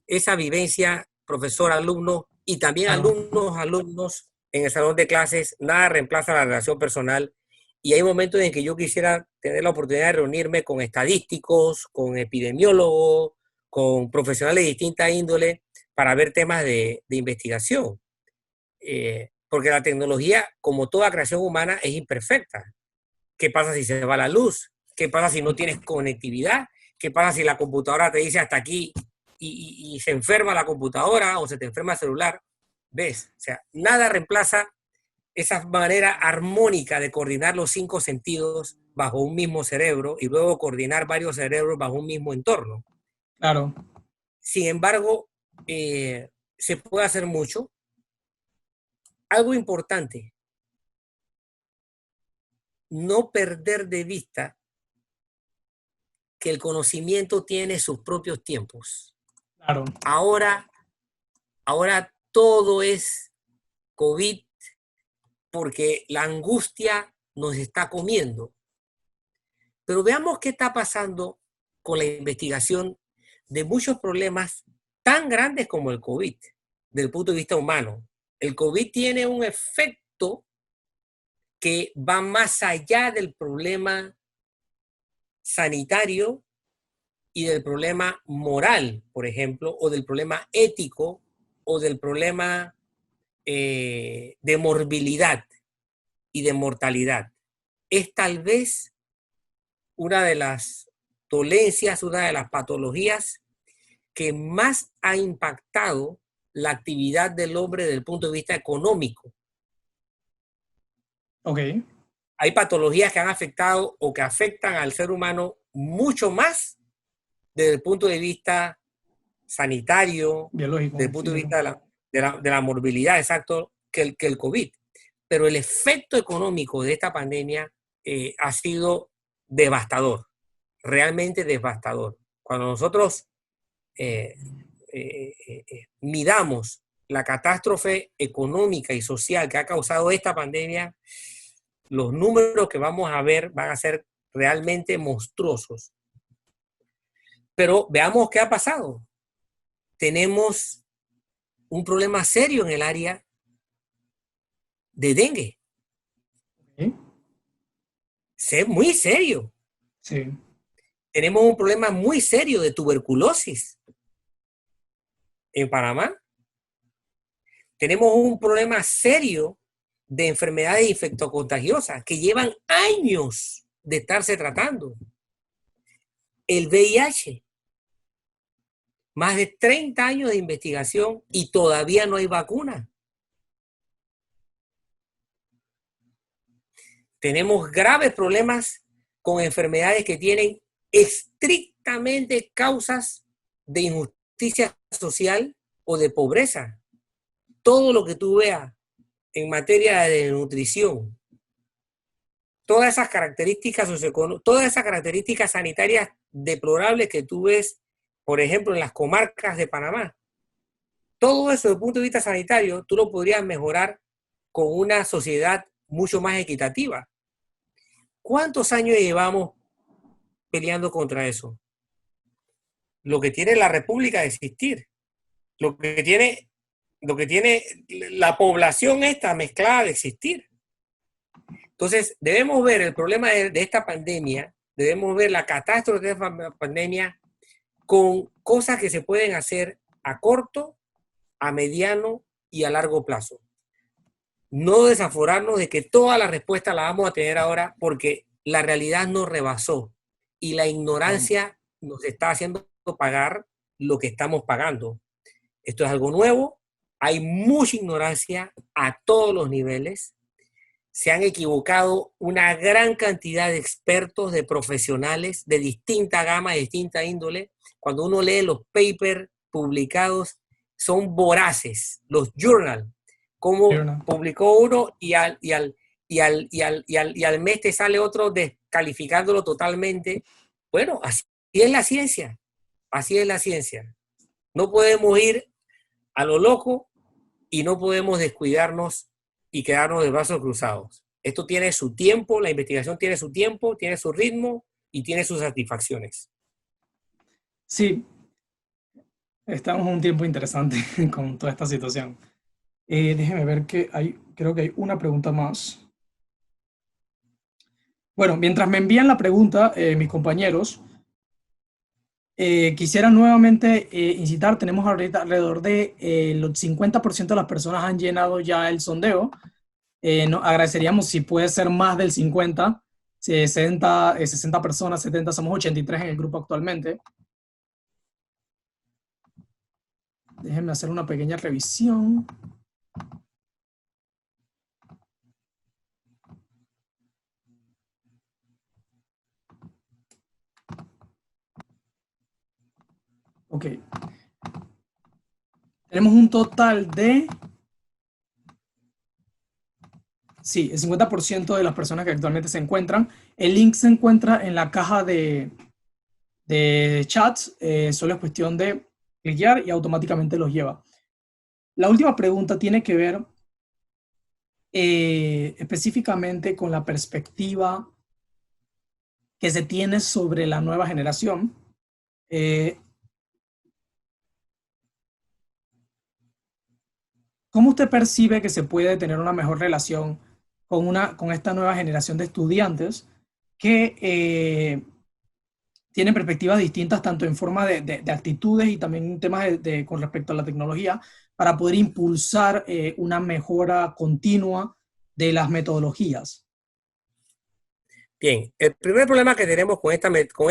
esa vivencia profesor-alumno y también claro, alumnos en el salón de clases. Nada reemplaza la relación personal y hay momentos en que yo quisiera tener la oportunidad de reunirme con estadísticos, con epidemiólogos, con profesionales de distinta índole para ver temas de investigación. Porque la tecnología, como toda creación humana, es imperfecta. ¿Qué pasa si se va la luz? ¿Qué pasa si no tienes conectividad? ¿Qué pasa si la computadora te dice hasta aquí y se enferma la computadora o se te enferma el celular? ¿Ves? O sea, nada reemplaza esa manera armónica de coordinar los 5 sentidos bajo un mismo cerebro y luego coordinar varios cerebros bajo un mismo entorno. Claro, Sin embargo, se puede hacer mucho. Algo importante, no perder de vista que el conocimiento tiene sus propios tiempos. claro, Ahora, ahora todo es COVID porque la angustia nos está comiendo. Pero veamos qué está pasando con la investigación de muchos problemas tan grandes como el COVID, desde el punto de vista humano. El COVID tiene un efecto que va más allá del problema sanitario y del problema moral, por ejemplo, o del problema ético, o del problema de morbilidad y de mortalidad. Es tal vez una de las dolencias, una de las patologías que más ha impactado la actividad del hombre desde el punto de vista económico. ok, Hay patologías que han afectado o que afectan al ser humano mucho más desde el punto de vista sanitario, biológico, desde el punto de físico. vista de la morbilidad, exacto, que el COVID. Pero el efecto económico de esta pandemia ha sido devastador, realmente devastador. Cuando nosotros eh, midamos la catástrofe económica y social que ha causado esta pandemia, los números que vamos a ver van a ser realmente monstruosos. Pero veamos qué ha pasado. Tenemos un problema serio en el área de dengue. Ok, Es muy serio. sí, Tenemos un problema muy serio de tuberculosis en Panamá. Tenemos un problema serio de enfermedades infectocontagiosas que llevan años de estarse tratando. El VIH, más de 30 años de investigación y todavía no hay vacuna. Tenemos graves problemas con enfermedades que tienen estrictamente causas de injusticia social o de pobreza. Todo lo que tú veas en materia de nutrición, todas esas características socioeconómicas, todas esas características sanitarias deplorables que tú ves, por ejemplo, en las comarcas de Panamá, todo eso desde el punto de vista sanitario, tú lo podrías mejorar con una sociedad mucho más equitativa. ¿Cuántos años llevamos peleando contra eso? Lo que tiene la República de existir, lo que tiene, lo que tiene la población esta mezclada de existir. Entonces, debemos ver el problema de esta pandemia, debemos ver la catástrofe de esta pandemia con cosas que se pueden hacer a corto, a mediano y a largo plazo. No desaforarnos de que toda la respuesta la vamos a tener ahora porque la realidad nos rebasó y la ignorancia nos está haciendo pagar lo que estamos pagando. Esto es algo nuevo, hay mucha ignorancia a todos los niveles, se han equivocado una gran cantidad de expertos, de profesionales de distinta gama, de distinta índole. Cuando uno lee los papers publicados, son voraces, los journals, como publicó uno y al mes te sale otro descalificándolo totalmente. Bueno, así es la ciencia, así es la ciencia. No podemos ir a lo loco y no podemos descuidarnos y quedarnos de brazos cruzados. Esto tiene su tiempo, la investigación tiene su tiempo, tiene su ritmo y tiene sus satisfacciones. Sí, estamos en un tiempo interesante con toda esta situación. Déjeme ver que hay, creo que hay una pregunta más. Bueno, mientras me envían la pregunta, mis compañeros, quisiera nuevamente incitar, tenemos ahorita alrededor de los 50% de las personas han llenado ya el sondeo. Agradeceríamos si puede ser más del 50, 60 personas, 70, somos 83 en el grupo actualmente. Déjenme hacer una pequeña revisión. Ok. Tenemos un total de... Sí, el 50% de las personas que actualmente se encuentran. El link se encuentra en la caja de chats. Solo es cuestión de clicar y automáticamente los lleva. La última pregunta tiene que ver específicamente con la perspectiva que se tiene sobre la nueva generación. ¿Cómo usted percibe que se puede tener una mejor relación con esta nueva generación de estudiantes que tienen perspectivas distintas tanto en forma de actitudes y también en temas con respecto a la tecnología para poder impulsar una mejora continua de las metodologías? Bien, el primer problema que tenemos con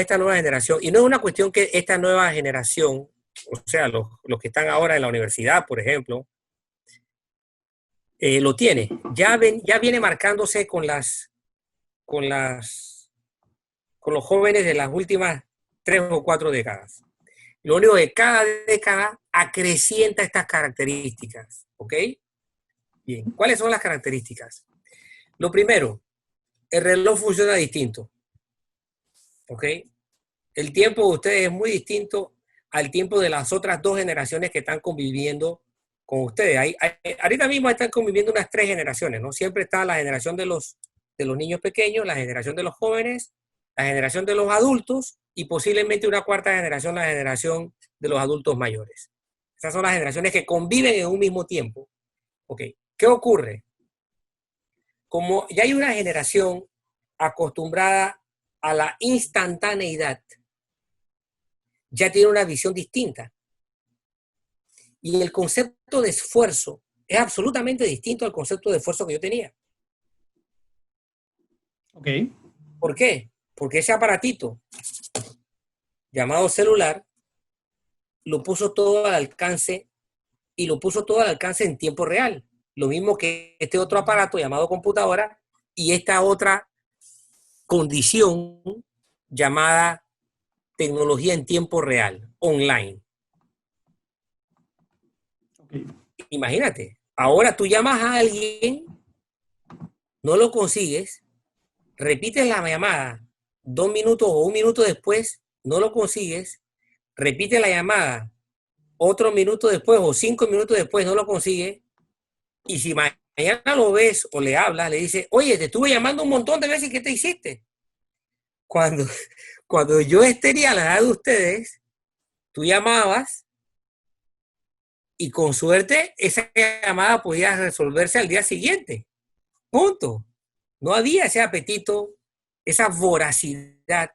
esta nueva generación, y no es una cuestión que esta nueva generación, o sea, los que están ahora en la universidad, por ejemplo, lo tiene. Ya viene marcándose con los jóvenes de las últimas 3 o 4 décadas. Lo único que cada década acrecienta estas características, ¿ok? Bien, ¿cuáles son las características? Lo primero, el reloj funciona distinto, ¿ok? El tiempo de ustedes es muy distinto al tiempo de las otras 2 generaciones que están conviviendo con ustedes. Ahorita mismo están conviviendo unas 3 generaciones, ¿no? Siempre está la generación de los niños pequeños, la generación de los jóvenes, la generación de los adultos y posiblemente una 4ª generación, la generación de los adultos mayores. Esas son las generaciones que conviven en un mismo tiempo. ¿Ok? ¿Qué ocurre? Como ya hay una generación acostumbrada a la instantaneidad, ya tiene una visión distinta. Y el concepto de esfuerzo es absolutamente distinto al concepto de esfuerzo que yo tenía. Ok. ¿Por qué? Porque ese aparatito llamado celular lo puso todo al alcance y lo puso todo al alcance en tiempo real. Lo mismo que este otro aparato llamado computadora y esta otra condición llamada tecnología en tiempo real, online. Okay. Imagínate, ahora tú llamas a alguien, no lo consigues, repites la llamada 2 minutos o 1 minuto después, no lo consigues, repite la llamada otro minuto después o 5 minutos después, no lo consigues, y si mañana lo ves o le hablas, le dices, oye, te estuve llamando un montón de veces, ¿qué te hiciste? Cuando, cuando yo tenía la edad de ustedes, tú llamabas y con suerte esa llamada podía resolverse al día siguiente. Punto. No había ese apetito, esa voracidad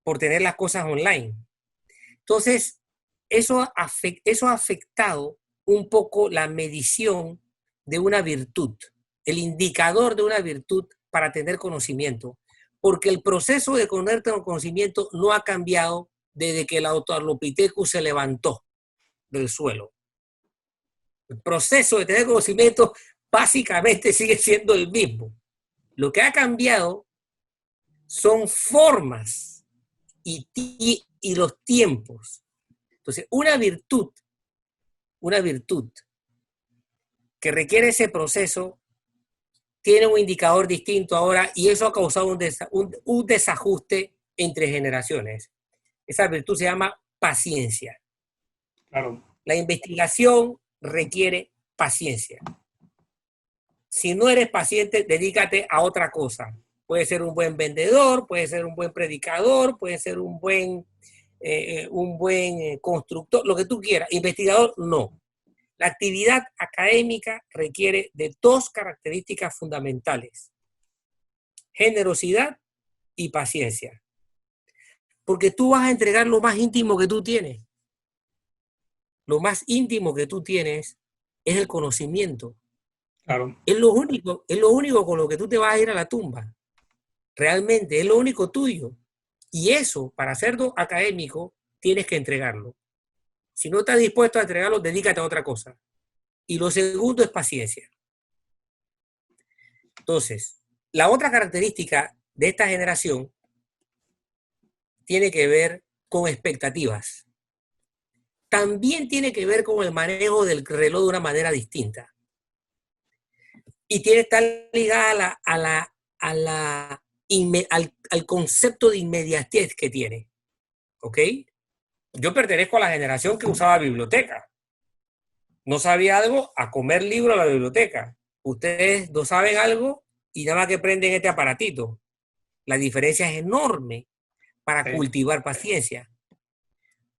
por tener las cosas online. Entonces, eso ha afectado un poco la medición de una virtud, el indicador de una virtud para tener conocimiento, porque el proceso de tener conocimiento no ha cambiado desde que el Australopithecus se levantó del suelo. El proceso de tener conocimiento básicamente sigue siendo el mismo. Lo que ha cambiado son formas y los tiempos. Entonces, una virtud que requiere ese proceso tiene un indicador distinto ahora y eso ha causado un desajuste entre generaciones. Esa virtud se llama paciencia. Claro. La investigación requiere paciencia. Si no eres paciente, dedícate a otra cosa. Puede ser un buen vendedor, puede ser un buen predicador, puede ser un buen constructor, lo que tú quieras. Investigador, no. La actividad académica requiere de 2 características fundamentales: generosidad y paciencia. Porque tú vas a entregar lo más íntimo que tú tienes. Lo más íntimo que tú tienes es el conocimiento. Claro. Es lo único con lo que tú te vas a ir a la tumba. Realmente es lo único tuyo. Y eso, para hacerlo académico, tienes que entregarlo. Si no estás dispuesto a entregarlo, dedícate a otra cosa. Y lo segundo es paciencia. Entonces, la otra característica de esta generación tiene que ver con expectativas. También tiene que ver con el manejo del reloj de una manera distinta. Y tiene que estar ligada al concepto de inmediatez que tiene. ¿Ok? Yo pertenezco a la generación que usaba biblioteca. No sabía algo, a comer libro a la biblioteca. Ustedes no saben algo y nada más que prenden este aparatito. La diferencia es enorme para Sí. cultivar paciencia.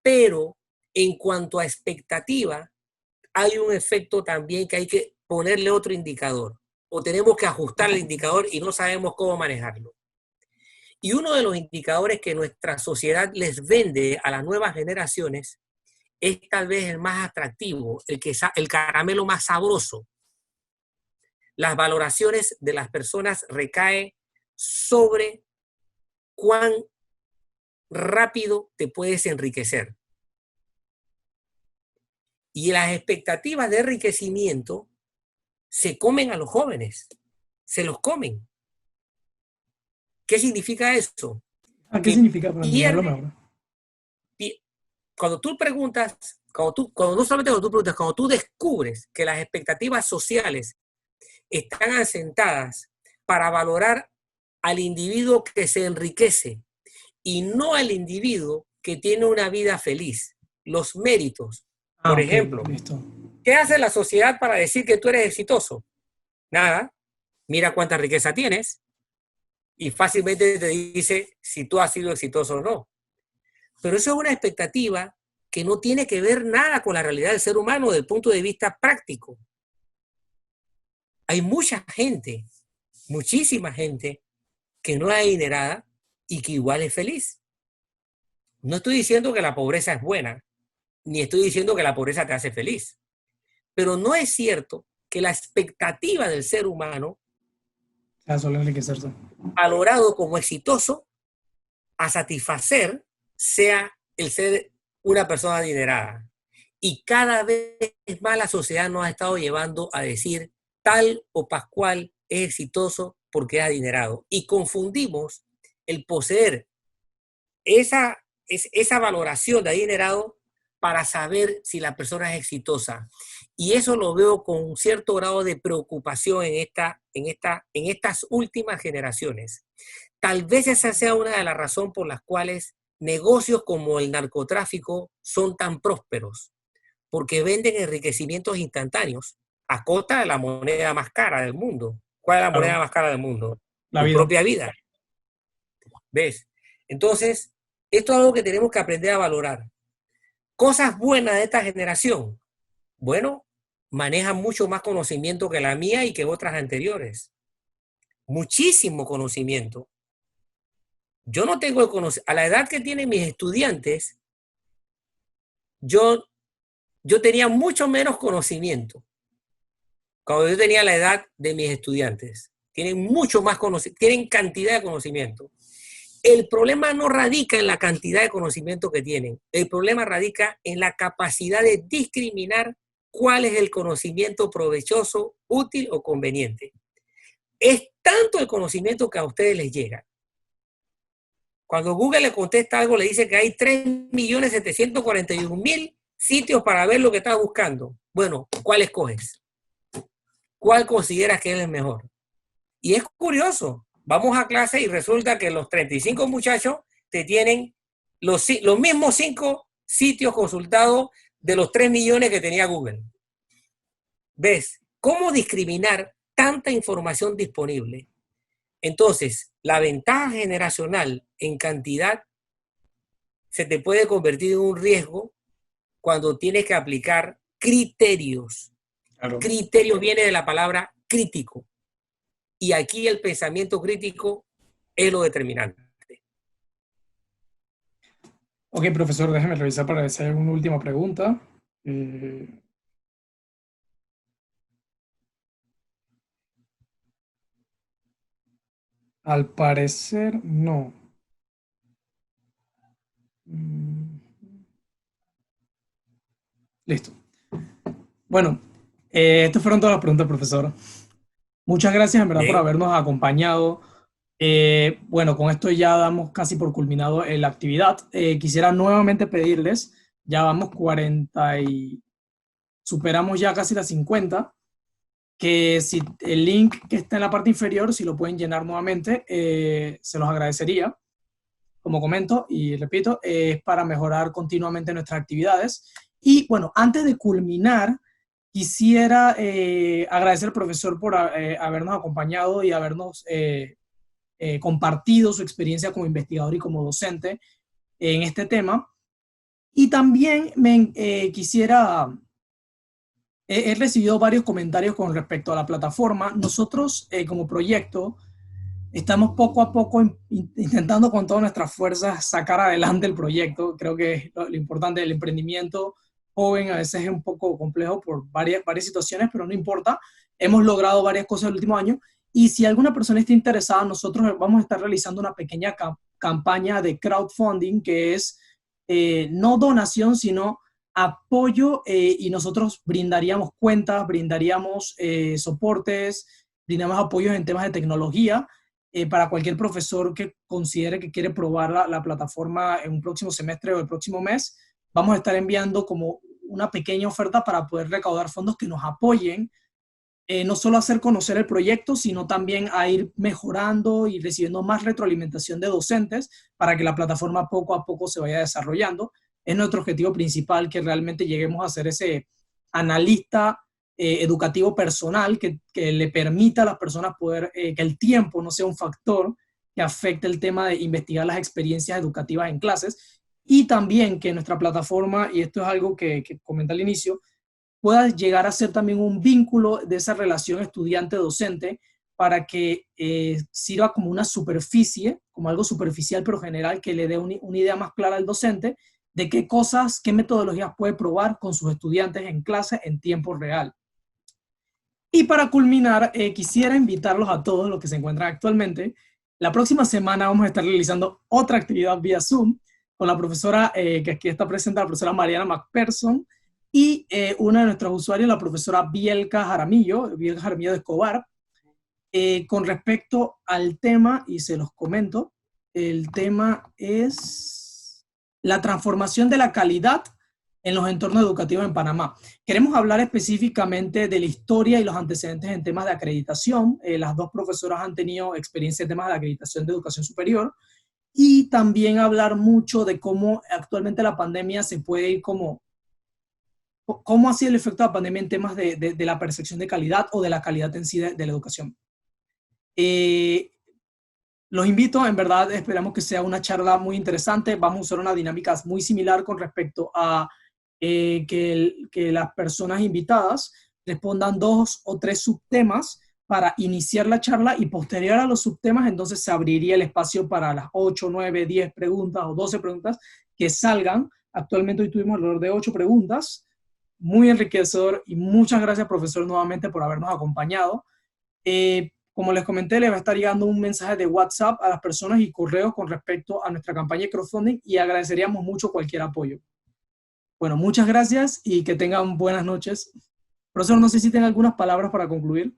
Pero en cuanto a expectativa, hay un efecto también que hay que ponerle otro indicador. O tenemos que ajustar el indicador y no sabemos cómo manejarlo. Y uno de los indicadores que nuestra sociedad les vende a las nuevas generaciones es tal vez el más atractivo, el caramelo más sabroso. Las valoraciones de las personas recaen sobre cuán rápido te puedes enriquecer. Y las expectativas de enriquecimiento se comen a los jóvenes, se los comen. ¿Qué significa eso? ¿Qué Que significa para entenderlo pierde, mejor? cuando tú preguntas, no solamente cuando tú preguntas, cuando tú descubres que las expectativas sociales están asentadas para valorar al individuo que se enriquece y no al individuo que tiene una vida feliz, los méritos. Por Ok, ejemplo, listo. ¿qué hace la sociedad para decir que tú eres exitoso? Nada. Mira cuánta riqueza tienes y fácilmente te dice si tú has sido exitoso o no. Pero eso es una expectativa que no tiene que ver nada con la realidad del ser humano desde el punto de vista práctico. Hay mucha gente, muchísima gente, que no es adinerada y que igual es feliz. No estoy diciendo que la pobreza es buena, ni estoy diciendo que la pobreza te hace feliz. Pero no es cierto que la expectativa del ser humano, Suele enriquecerse. valorado como exitoso, a satisfacer, sea el ser una persona adinerada. Y cada vez más la sociedad nos ha estado llevando a decir tal o pascual es exitoso porque es adinerado. Y confundimos el poseer esa valoración de adinerado para saber si la persona es exitosa. Y eso lo veo con un cierto grado de preocupación en estas últimas generaciones. Tal vez esa sea una de las razones por las cuales negocios como el narcotráfico son tan prósperos, porque venden enriquecimientos instantáneos a costa de la moneda más cara del mundo. ¿Cuál es la moneda Claro, más cara del mundo? la Tu vida. propia vida. ¿Ves? Entonces, esto es algo que tenemos que aprender a valorar. Cosas buenas de esta generación. Bueno, manejan mucho más conocimiento que la mía y que otras anteriores. Muchísimo conocimiento. Yo no tengo el conocimiento. A la edad que tienen mis estudiantes, yo, yo tenía mucho menos conocimiento. Cuando yo tenía la edad de mis estudiantes. Tienen mucho más conocimiento, tienen cantidad de conocimiento. El problema no radica en la cantidad de conocimiento que tienen. El problema radica en la capacidad de discriminar cuál es el conocimiento provechoso, útil o conveniente. Es tanto el conocimiento que a ustedes les llega. Cuando Google le contesta algo, le dice que hay 3.741.000 sitios para ver lo que estás buscando. Bueno, ¿cuál escoges? ¿Cuál consideras que es el mejor? Y es curioso. Vamos a clase y resulta que los 35 muchachos te tienen los mismos 5 sitios consultados de los 3 millones que tenía Google. ¿Ves? ¿Cómo discriminar tanta información disponible? Entonces, la ventaja generacional en cantidad se te puede convertir en un riesgo cuando tienes que aplicar criterios. Claro. Criterio viene de la palabra crítico. Y aquí el pensamiento crítico es lo determinante. Ok, profesor, déjeme revisar para ver si hay alguna última pregunta. Eh, Al parecer, no. Mm, Listo. Bueno, estas fueron todas las preguntas, profesor. Muchas gracias, en verdad, por Bien, habernos acompañado. Bueno, con esto ya damos casi por culminado la actividad. Quisiera nuevamente pedirles, ya vamos 40 y superamos ya casi las 50, que si el link que está en la parte inferior, si lo pueden llenar nuevamente, se los agradecería. Como comento y repito, es para mejorar continuamente nuestras actividades. Y bueno, antes de culminar, quisiera agradecer al profesor por habernos acompañado y habernos compartido su experiencia como investigador y como docente en este tema. Y también quisiera, he recibido varios comentarios con respecto a la plataforma. Nosotros como proyecto estamos poco a poco intentando con todas nuestras fuerzas sacar adelante el proyecto. Creo que lo importante del emprendimiento joven a veces es un poco complejo por varias situaciones, pero no importa. Hemos logrado varias cosas el último año y si alguna persona está interesada, nosotros vamos a estar realizando una pequeña campaña de crowdfunding que es no donación, sino apoyo y nosotros brindaríamos cuentas, brindaríamos soportes, brindamos apoyos en temas de tecnología para cualquier profesor que considere que quiere probar la plataforma en un próximo semestre o el próximo mes. Vamos a estar enviando como una pequeña oferta para poder recaudar fondos que nos apoyen, no solo a hacer conocer el proyecto, sino también a ir mejorando y recibiendo más retroalimentación de docentes para que la plataforma poco a poco se vaya desarrollando. Es nuestro objetivo principal que realmente lleguemos a ser ese analista educativo personal que le permita a las personas poder, que el tiempo no sea un factor que afecte el tema de investigar las experiencias educativas en clases y también que nuestra plataforma, y esto es algo que comenté al inicio, pueda llegar a ser también un vínculo de esa relación estudiante-docente para que sirva como una superficie, como algo superficial pero general, que le dé una idea más clara al docente de qué cosas, qué metodologías puede probar con sus estudiantes en clase en tiempo real. Y para culminar, quisiera invitarlos a todos los que se encuentran actualmente. La próxima semana vamos a estar realizando otra actividad vía Zoom con la profesora que aquí está presente, la profesora Mariana McPherson, y una de nuestros usuarios, la profesora Bielka Jaramillo de Escobar, con respecto al tema, y se los comento, el tema es la transformación de la calidad en los entornos educativos en Panamá. Queremos hablar específicamente de la historia y los antecedentes en temas de acreditación. Las dos profesoras han tenido experiencia en temas de acreditación de educación superior y también hablar mucho de cómo actualmente la pandemia se puede ir como, cómo ha sido el efecto de la pandemia en temas de la percepción de calidad o de la calidad en sí de la educación. Eh, los invito, en verdad, esperamos que sea una charla muy interesante. Vamos a usar una dinámica muy similar con respecto a que las personas invitadas respondan 2 o 3 subtemas para iniciar la charla y posterior a los subtemas, entonces se abriría el espacio para las 8, 9, 10 preguntas o 12 preguntas que salgan. Actualmente hoy tuvimos alrededor de 8 preguntas. Muy enriquecedor y muchas gracias, profesor, nuevamente por habernos acompañado. Como les comenté, les va a estar llegando un mensaje de WhatsApp a las personas y correos con respecto a nuestra campaña de crowdfunding y agradeceríamos mucho cualquier apoyo. Bueno, muchas gracias y que tengan buenas noches. Profesor, no sé si tiene algunas palabras para concluir.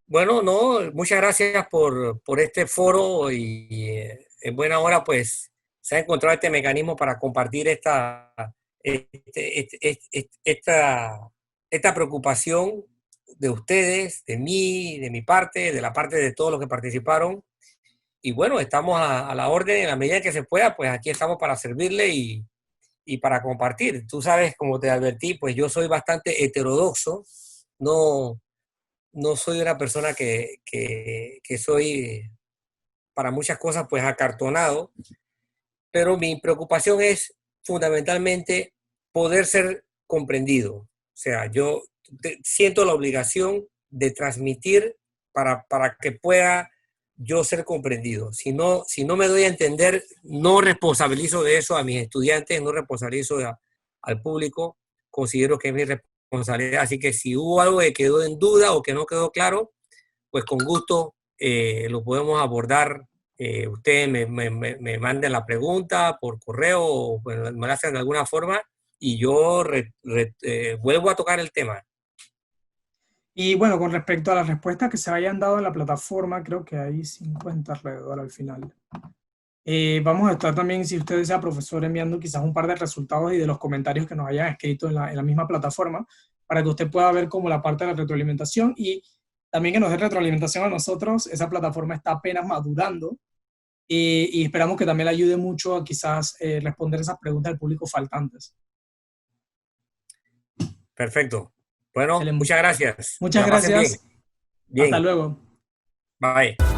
bueno, no, muchas gracias por este foro y en buena hora pues se ha encontrado este mecanismo para compartir esta preocupación de ustedes, de mí, de mi parte, de la parte de todos los que participaron. Y bueno, estamos a la orden en la medida en que se pueda, pues aquí estamos para servirle y para compartir. Tú sabes, como te advertí, pues yo soy bastante heterodoxo, no, no soy una persona que soy para muchas cosas pues acartonado, pero mi preocupación es fundamentalmente poder ser comprendido. O sea, yo siento la obligación de transmitir para que pueda yo ser comprendido. Si no me doy a entender, no responsabilizo de eso a mis estudiantes, no responsabilizo al público, considero que es mi responsabilidad. Así que si hubo algo que quedó en duda o que no quedó claro, pues con gusto lo podemos abordar. Ustedes me manden la pregunta por correo o bueno, me la hacen de alguna forma y yo vuelvo a tocar el tema. Y bueno, con respecto a las respuestas que se hayan dado en la plataforma, creo que hay 50 alrededor al final. Vamos a estar también, si usted sea profesor, enviando quizás un par de resultados y de los comentarios que nos hayan escrito en la misma plataforma, para que usted pueda ver como la parte de la retroalimentación y también que nos dé retroalimentación a nosotros. Esa plataforma está apenas madurando y esperamos que también le ayude mucho a quizás responder esas preguntas del público faltantes. Perfecto. Bueno, Excelente. muchas gracias. Que Muchas la pasen bien. gracias. Hasta Bien. luego. Bye.